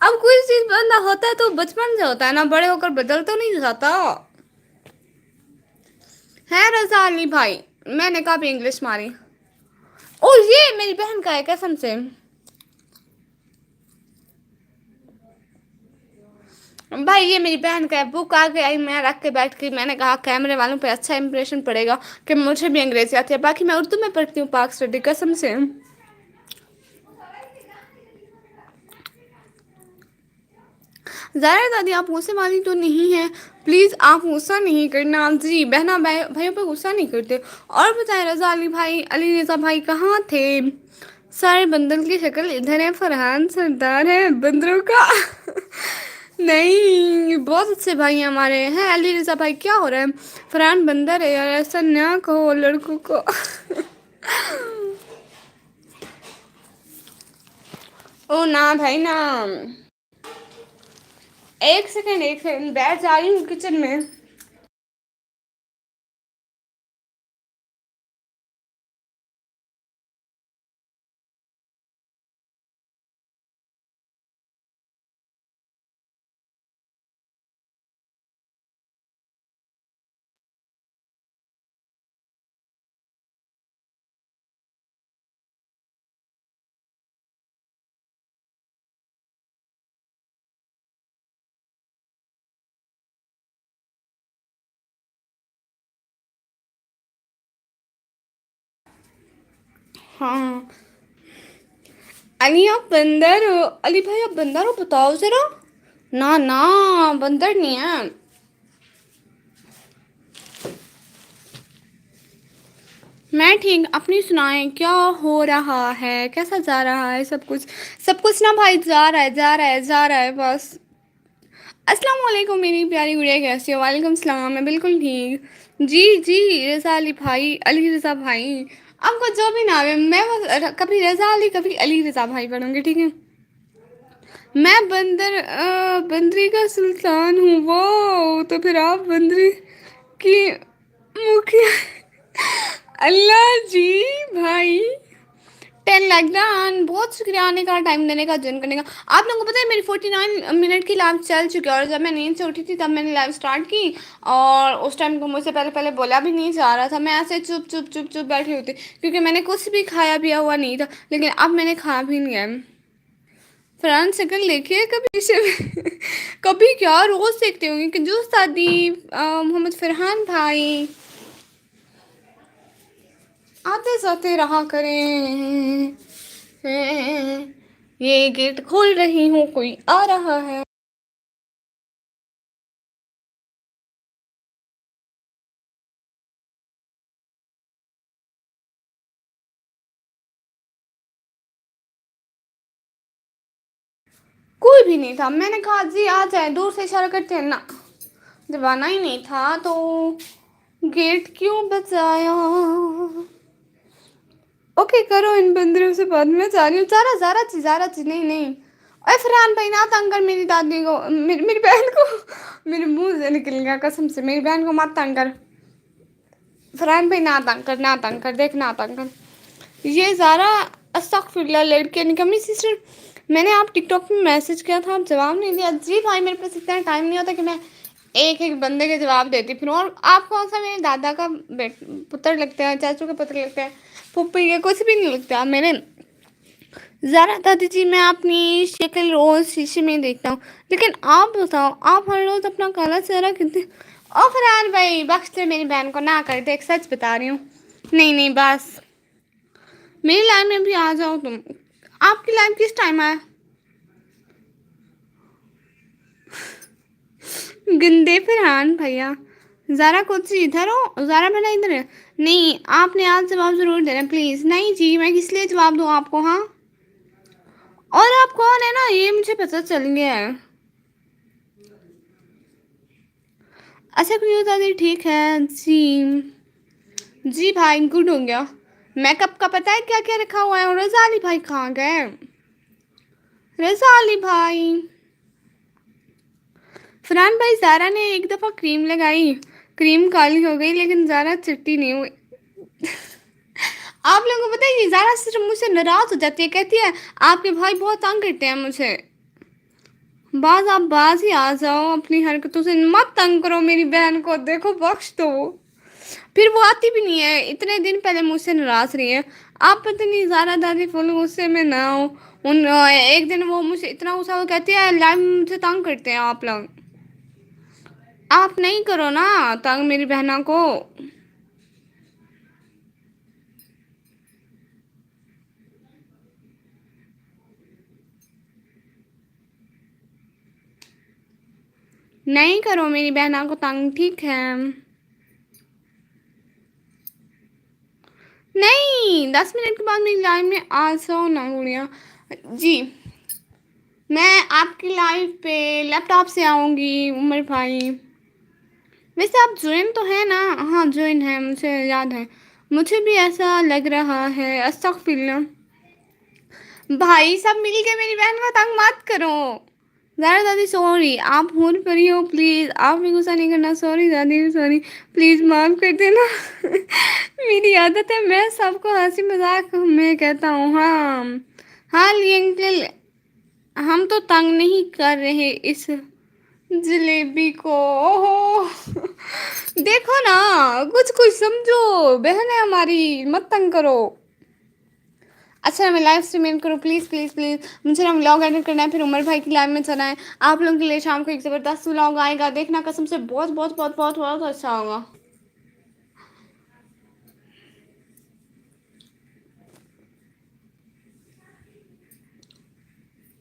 अब कोई चीज बंदा होता है तो बचपन से होता है ना, बड़े होकर बदल तो नहीं जाता है। रजा अली भाई, मैंने कहा भी इंग्लिश मारी। ओ ये मेरी बहन का है कसम से। भाई ये मेरी बहन का है, बुक आ गई, मैं रख के बैठ के मैंने कहा कैमरे वालों पे अच्छा इंप्रेशन पड़ेगा कि मुझे भी अंग्रेजी आती है, बाकी मैं उर्दू में पढ़ती हूँ पाक स्टडी कसम से। ज़ाहिर दादी आप गुस्से वाली तो नहीं है, प्लीज़ आप गुस्सा नहीं करना जी, बहना भाइयों पे गुस्सा नहीं करते। और बताए रजा अली भाई, अली रजा भाई कहाँ थे? सारे बंदर की शक्ल इधर है, फरहान सरदार है बंदरों का। नहीं बहुत अच्छे भाई हैं हमारे हैं। अली रजा भाई क्या हो रहा है? फरहान बंदर है यार, ऐसा ना कहो लड़कों को। ओ ना भाई ना, एक सेकंड बैठ जा रही हूँ किचन में। हाँ अली आप बंदर हो, अली भाई आप बंदर हो बताओ जरा। ना ना बंदर नहीं है। मैं ठीक, अपनी सुनाएं क्या हो रहा है, कैसा जा रहा है सब कुछ? सब कुछ ना भाई जा रहा है जा रहा है जा रहा है बस। अस्सलाम वालेकुम मेरी प्यारी गुड़िया, कैसी हो? वालेकुम सलाम, मैं बिल्कुल ठीक। जी जी रज़ा अली भाई, अली रज़ा भाई, आपको जो भी नाम है मैं बस कभी रज़ा अली कभी अली रज़ा भाई पढ़ूंगी, ठीक है? मैं बंदरी का सुल्तान हूँ वो, तो फिर आप बंदरी की मुखिया। अल्लाह जी भाई, 10 लाख डन, बहुत शुक्रिया आने का, टाइम देने का, ज्वाइन करने का। आप लोगों को पता है मेरी 49 मिनट की लाइव चल चुकी है, और जब मैं नींद से उठी थी तब मैंने लाइव स्टार्ट की, और उस टाइम को मुझसे पहले पहले बोला भी नहीं जा रहा था, मैं ऐसे चुप चुप चुप चुप बैठी होती क्योंकि मैंने कुछ भी खाया पिया हुआ नहीं था, लेकिन अब मैंने खा भी नहीं है। फरहान शक्ल देखिए कभी से। कभी क्या रोज देखते होंगे कंजूस दादी। मोहम्मद फरहान भाई आते जाते रहा करें। ये गेट खोल रही हूँ, कोई आ रहा है। कोई भी नहीं था, मैंने कहा जी आ जाए, दूर से इशारा करते हैं ना, जब आना ही नहीं था तो गेट क्यों बजाया? ओके करो इन बंदरों से बाद में जा रही हूँ। जारा चीज नहीं नहीं। अरे फरहान भाई ना तंग कर मेरी दादी को, मेरी बहन को। मेरे मुंह से निकल गया कसम से, मेरी बहन को मत तंग कर। फरहान भाई ना तंग कर, ना तंग कर, देख ना तंग कर। ये ज़ारा अस्तगफिरुल्लाह लड़के निकम्मी सिस्टर, मैंने आप टिकटॉक में मैसेज किया था, आप जवाब नहीं दिया। जी भाई मेरे पास इतना टाइम नहीं होता कि मैं एक एक बंदे के जवाब देती फिर। और आप कौन सा मेरे दादा का पुत्र लगते हैं, चाचू के पुत्र लगते हैं, फुप्पी के कुछ भी नहीं लगता मेरे। ज़रा दादी जी मैं अपनी शक्ल रोज़ शीशे में देखता हूँ, लेकिन आप बताओ आप हर रोज़ अपना काला चेहरा कितने। ओ फरहान भाई बख्श दे मेरी बहन को, ना कर दे, एक सच बता रही हूँ। नहीं नहीं बस, मेरी लाइफ में भी आ जाओ तुम। आपकी लाइफ किस टाइम है? गंदे फरहान भैया। ज़रा कुछ इधर हो, ज़रा भला इधर है। नहीं आपने आज जवाब ज़रूर देना प्लीज़। नहीं जी मैं किस लिए जवाब दूँ आपको? हाँ और आप कौन है ना ये मुझे पता चल गया है। अच्छा कुछ दादी ठीक है जी। जी भाई गुड हो गया। मेकअप का पता है क्या क्या रखा हुआ है? और रज़ा अली भाई कहाँ गए? रज़ा अली भाई, फरहान भाई ज़ारा ने एक दफ़ा क्रीम लगाई, क्रीम काली हो गई लेकिन ज़ारा चिट्टी नहीं हुई। आप लोगों को पता है, ये ज़ारा सिर्फ मुझसे नाराज़ हो जाती है, कहती है आपके भाई बहुत तंग करते हैं मुझे। बाज आप बाज ही आ जाओ, अपनी हरकतों से मत तंग करो मेरी बहन को, देखो बख्श दो। फिर वो आती भी नहीं है, इतने दिन पहले मुझसे नाराज़ रही है। आप पता नहीं ज़ारा दादी फुल गुस्से में ना हो। एक दिन वो मुझे इतना गुस्सा, वो कहती है लाइव मुझसे तंग करते हैं आप लोग। आप नहीं करो ना तंग मेरी बहना को। नहीं करो मेरी बहना को तंग, ठीक है? नहीं, 10 मिनट के बाद मेरी लाइव में आ जाओ ना गुड़िया जी। मैं आपकी लाइव पे लैपटॉप से आऊँगी उमर भाई। वैसे आप ज्वाइन तो है ना? हाँ ज्वाइन है, मुझे याद है। मुझे भी ऐसा लग रहा है, अस्तगफिरुल्लाह। भाई सब मिलके मेरी बहन को तंग मत करो। ज़ारा दादी सॉरी, आप होन परी हो, प्लीज़ आप भी गुस्सा नहीं करना। सॉरी दादी, सॉरी, प्लीज़ माफ़ कर देना। मेरी आदत है, मैं सबको हंसी मजाक में कहता हूँ। हाँ हाँ लिए अंकल, हम तो तंग नहीं कर रहे इस जलेबी को। ओहो, देखो ना, कुछ कुछ समझो, बहन है हमारी, मत तंग करो। अच्छा मैं लाइव स्ट्रीम एंड करूँ, प्लीज़ प्लीज़ प्लीज़। मुझे ना व्लॉग एडिट करना है, फिर उमर भाई की लाइव में चलना है। आप लोगों के लिए शाम को एक ज़बरदस्त व्लॉग आएगा, देखना, कसम से बहुत बहुत बहुत बहुत बहुत अच्छा होगा।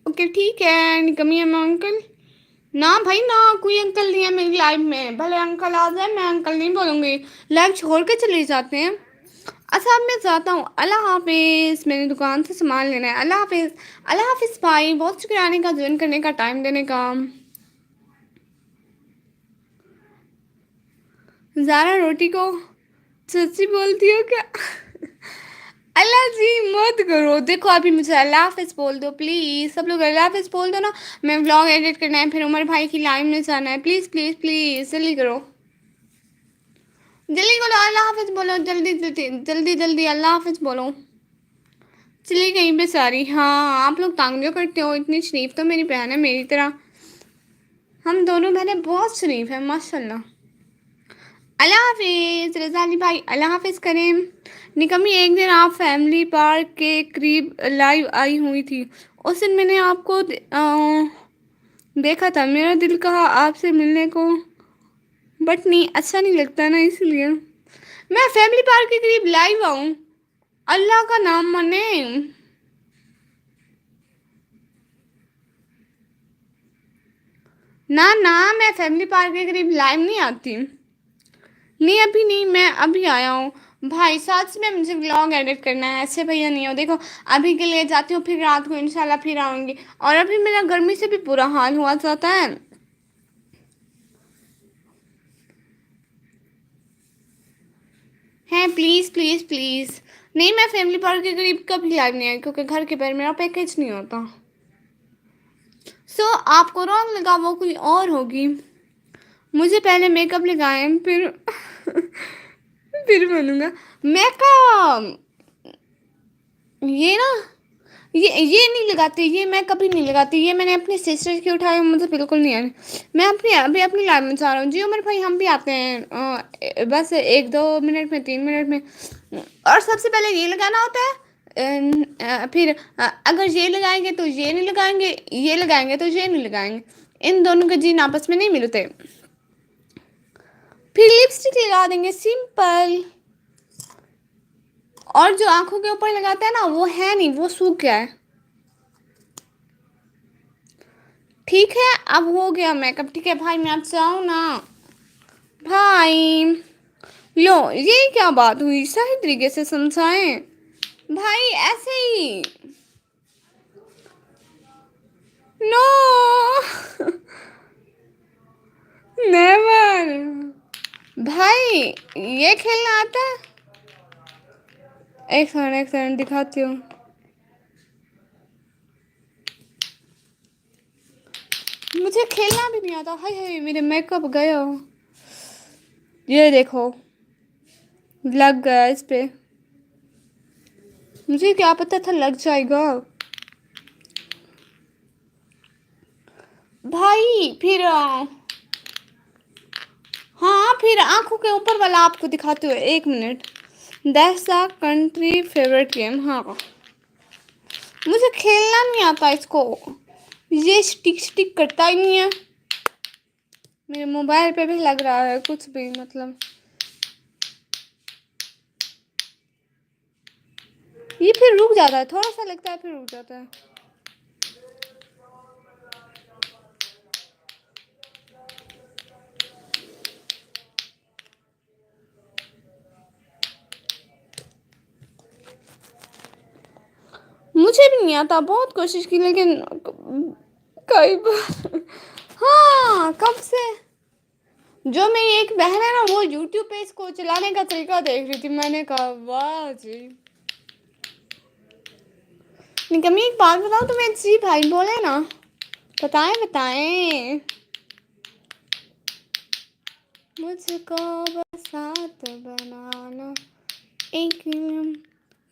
ओके ठीक है, निकमी है मैं अंकल। ना भाई ना, कोई अंकल नहीं है मेरी लाइव में, भले अंकल आ जाए मैं अंकल नहीं बोलूँगी। लाइव छोड़ के चले जाते हैं। अच्छा अब मैं जाता हूँ, अल्लाह हाफिज़, मैंने दुकान से सामान लेना है। अल्लाह हाफिज़। अल्लाह हाफिज़ भाई, बहुत शुक्रिया आने का, ज्वाइन करने का, टाइम देने का। ज़ारा रोटी को सच्ची बोलती हो क्या? अल्लाह जी मत करो, देखो अभी मुझे अल्लाह हाफिज़ बोल दो प्लीज़, सब लोग अल्लाह हाफिज़ बोल दो ना। मैं व्लॉग एडिट करना है, फिर उमर भाई की लाइव में जाना है, प्लीज़ प्लीज़ प्लीज़ जल्दी करो, जल्दी बोलो अल्लाह हाफिज़ बोलो, जल्दी जल्दी जल्दी जल्दी अल्लाह हाफिज़ बोलो। चलिए कहीं पे सारी, हाँ आप लोग तंग जो करते हो, इतनी शरीफ तो मेरी बहन है मेरी तरह। हम दोनों बहनें बहुत शरीफ हैं माशाल्लाह। अल्लाह हाफिज़ रज़ा अली भाई, अल्लाह हाफिज़ करें। निकम्मी एक दिन आप फैमिली पार्क के करीब लाइव आई हुई थी, उस दिन मैंने आपको देखा था, मेरा दिल कहा आपसे मिलने को, बट नहीं अच्छा नहीं लगता ना, इसलिए मैं फैमिली पार्क के करीब लाइव आऊँ। अल्लाह का नाम मने। ना ना, मैं फैमिली पार्क के करीब लाइव नहीं आती। नहीं अभी नहीं, मैं अभी आया हूँ। भाई सच में मुझे व्लॉग एडिट करना है, ऐसे भैया नहीं हो, देखो अभी के लिए जाती हूँ, फिर रात को इंशाल्लाह फिर आऊँगी। और अभी मेरा गर्मी से भी बुरा हाल हुआ जाता है। हैं प्लीज़ प्लीज़ प्लीज़। नहीं मैं फैमिली पार्क के करीब कभी लाइव नहीं आई, क्योंकि घर के बाहर मेरा पैकेज नहीं होता। सो आपको रॉन्ग लगा, वो कोई और होगी। मुझे पहले मेकअप लगाए फिर फिर बनूंगा मेकअप। ये ना, ये नहीं लगाती, ये मैं कभी नहीं लगाती, ये मैंने अपनी सिस्टर की उठाई, मुझे बिल्कुल नहीं आनी। मैं अपनी अभी अपनी लाइफ में चाह रहा हूँ जी उमर भाई, हम भी आते हैं बस 1-2 मिनट में, 3 मिनट में। और सबसे पहले ये लगाना होता है, फिर अगर ये लगाएंगे तो ये नहीं लगाएंगे, ये लगाएंगे तो ये नहीं लगाएंगे, इन दोनों के जीन आपस में नहीं मिलते। फिर लिपस्टिक लगा देंगे सिंपल। और जो आंखों के ऊपर लगाते हैं ना, वो है नहीं, वो सूख गया है। ठीक है अब हो गया मेकअप, ठीक है भाई मैं अब जाऊँ ना। भाई लो, ये क्या बात हुई, सही तरीके से समझाएं भाई, ऐसे ही। No never. भाई ये खेलना आता है? एक सेकंड दिखाती हूँ। मुझे खेलना भी नहीं आता, हाय हाय मेरे मेकअप गया। ये देखो, लग गया इस पे। मुझे क्या पता था लग जाएगा भाई। फिर हाँ, फिर आंखों के ऊपर वाला आपको दिखाते हुए, एक minute. That's a country favourite game. हाँ, मुझे खेलना नहीं आता इसको, ये स्टिक स्टिक करता ही नहीं है। मेरे मोबाइल पे भी लग रहा है कुछ भी, मतलब ये फिर रुक जाता है, थोड़ा सा लगता है फिर रुक जाता है। मुझे भी नहीं आता, बहुत कोशिश की लेकिन कई बार हाँ, कब से जो मेरी एक बहन है ना, वो यूट्यूब पे इसको चलाने का तरीका देख रही थी। मैंने कहा वाह जी। निकम्मी एक बात बताओ तुम्हें, जी भाई बोले ना, बताएं बताएं। मुझको बसात बनाना एक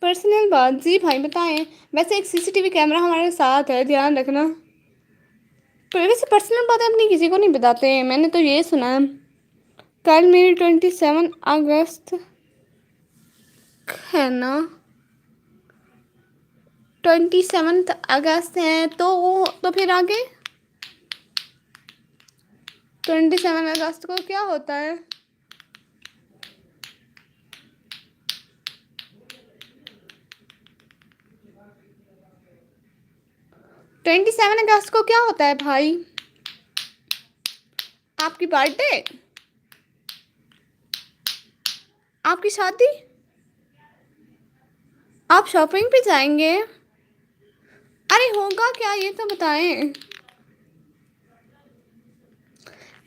पर्सनल बात, जी भाई बताएं। वैसे एक सीसीटीवी कैमरा हमारे साथ है, ध्यान रखना। पर वैसे पर्सनल बातें अपनी किसी को नहीं बताते, मैंने तो ये सुना है। कल मेरी 27 अगस्त है ना, 27 अगस्त है, तो फिर आगे 27 अगस्त को क्या होता है? 27 अगस्त को क्या होता है भाई? आपकी बर्थडे, आपकी शादी, आप शॉपिंग पे जाएंगे? अरे होगा क्या ये तो बताएं।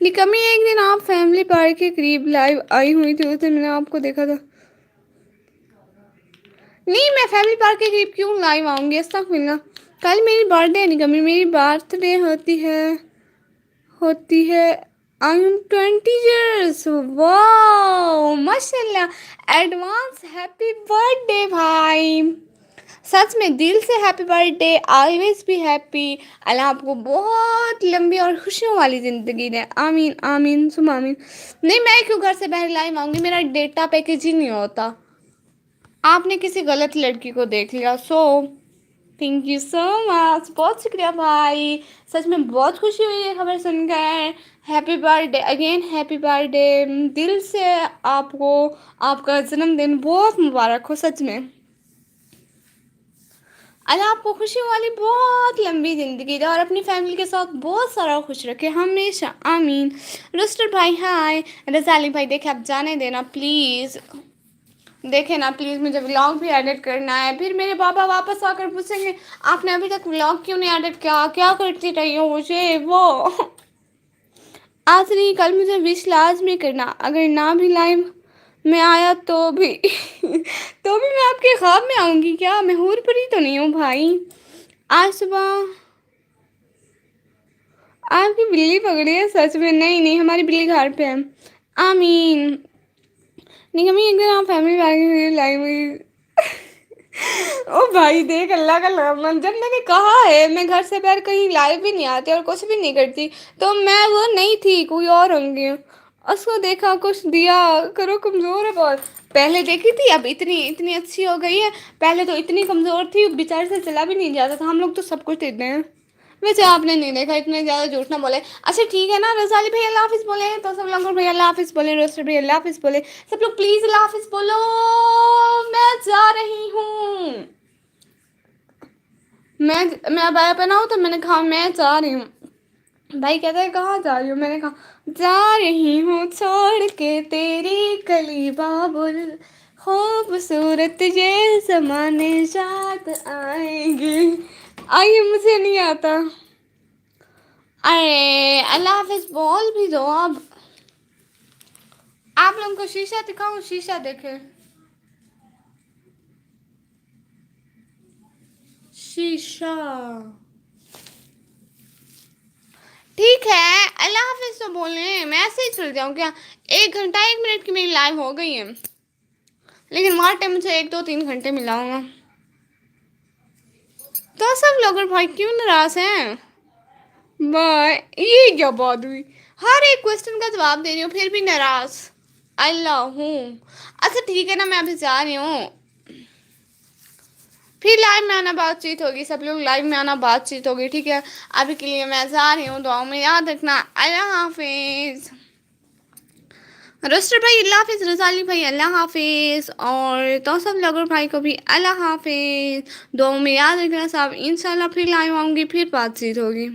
निकम्मी एक दिन आप फैमिली पार्क के करीब लाइव आई हुई थी, उस दिन मैंने आपको देखा था। नहीं, मैं फैमिली पार्क के करीब क्यों लाइव आऊंगी, ऐसा मिलना। कल मेरी बर्थडे है निकम्मी, मेरी बर्थडे होती है। I am 20 years। वाह माशाल्लाह, एडवांस हैप्पी बर्थडे भाई। सच में दिल से happy birthday, always be happy. अल्लाह आपको बहुत लंबी और खुशियों वाली ज़िंदगी दे, आमीन आमीन सुम आमीन। नहीं, मैं क्यों घर से बाहर लाई मांगूंगी, मेरा डेटा पैकेज ही नहीं होता। आपने किसी गलत लड़की को देख लिया, so thank you so much, बहुत शुक्रिया भाई। सच में बहुत खुशी हुई है खबर सुनकर। Happy birthday again, happy birthday दिल से। आपको आपका जन्मदिन बहुत मुबारक हो, सच में। अल्लाह आपको खुशी वाली बहुत लंबी ज़िंदगी दे और अपनी फैमिली के साथ बहुत सारा खुश रखे हमेशा, आमीन। रुस्टर भाई हाय। रजाली भाई देखे, आप जाने देना प्लीज़, देखे ना प्लीज़, मुझे व्लॉग भी एडिट करना है। फिर मेरे पापा वापस आकर पूछेंगे आपने अभी तक व्लॉग क्यों नहीं एडिट किया, क्या करती रही हो मुझे वो। आज नहीं कल मुझे विश लाजमी करना, अगर ना भी लाइव में आया तो भी तो भी मैं आपके ख्वाब में आऊँगी क्या, मैं हूर परी तो नहीं हूँ भाई। आज सुबह आपकी बिल्ली पकड़ी है, सच में? नहीं नहीं, हमारी बिल्ली घर पे है, आमीन। नहीं कमी एक दिन आप फैमिली लाइव में ओ भाई देख, अल्लाह का नाम, जब मैंने कहा है मैं घर से बाहर कहीं लाइव भी नहीं आती और कुछ भी नहीं करती, तो मैं वो नहीं थी, कोई और होंगी। उसको देखा, कुछ दिया करो, कमज़ोर है बहुत। पहले देखी थी, अब इतनी इतनी अच्छी हो गई है। पहले तो इतनी कमज़ोर थी, बेचारे से चला भी नहीं जाता था। हम लोग तो सब कुछ देते हैं। वैसे आपने नहीं देखा, इतने ज़्यादा झूठ ना बोले। अच्छा ठीक है ना, रज़ाली भैया अल्लाह हाफिज़ बोले तो सब लोग भैया अल्लाह हाफिज़ बोले, रोस्टर भैया अल्लाह हाफिज़ बोले, सब लोग प्लीज़ अल्लाह हाफिज़ बोलो। मैं जा रही हूँ। मैं अब आया पहनाऊँ तो मैंने कहा मैं जा रही हूँ। भाई कहता है कहाँ जा रही हूँ, मैंने कहा जा रही हूँ छोड़ के तेरी गली बाबुल, खूबसूरत ये ज़माने याद आएंगे। आइए, मुझे नहीं आता। अरे अल्लाह हाफिज़ बोल भी दो अब। आप लोगों को शीशा दिखाऊं, शीशा देखे, शीशा। ठीक है, अल्लाह हाफिज़ तो बोले, मैं ऐसे ही चल जाऊँ क्या? 1 घंटा 1 मिनट की मेरी लाइव हो गई है, लेकिन वहाँ टाइम मुझे 1 2 3 घंटे मिला होगा। तो सब लोग भाई क्यों नाराज हैं? बाय। ये क्या बात हुई? हर एक क्वेश्चन का जवाब दे रही हूँ फिर भी नाराज। अल्लाह हूँ। अच्छा ठीक है ना, मैं अभी जा रही हूँ, फिर लाइव में आना, बातचीत होगी, सब लोग लाइव में आना, बातचीत होगी, ठीक है। अभी के लिए मैं जा रही हूँ, दुआओं में याद रखना। अल्लाह हाफिज। रोस्टर भाई अल्लाह हाफिज, रजाली भाई अल्लाह हाफिज, और तो सब लोगर भाई को भी अल्लाह हाफिज। दुआओं में याद रखना सब, इंशाल्लाह फिर लाइव आऊँगी, फिर बातचीत होगी।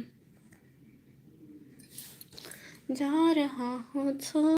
जा रहा हूँ तो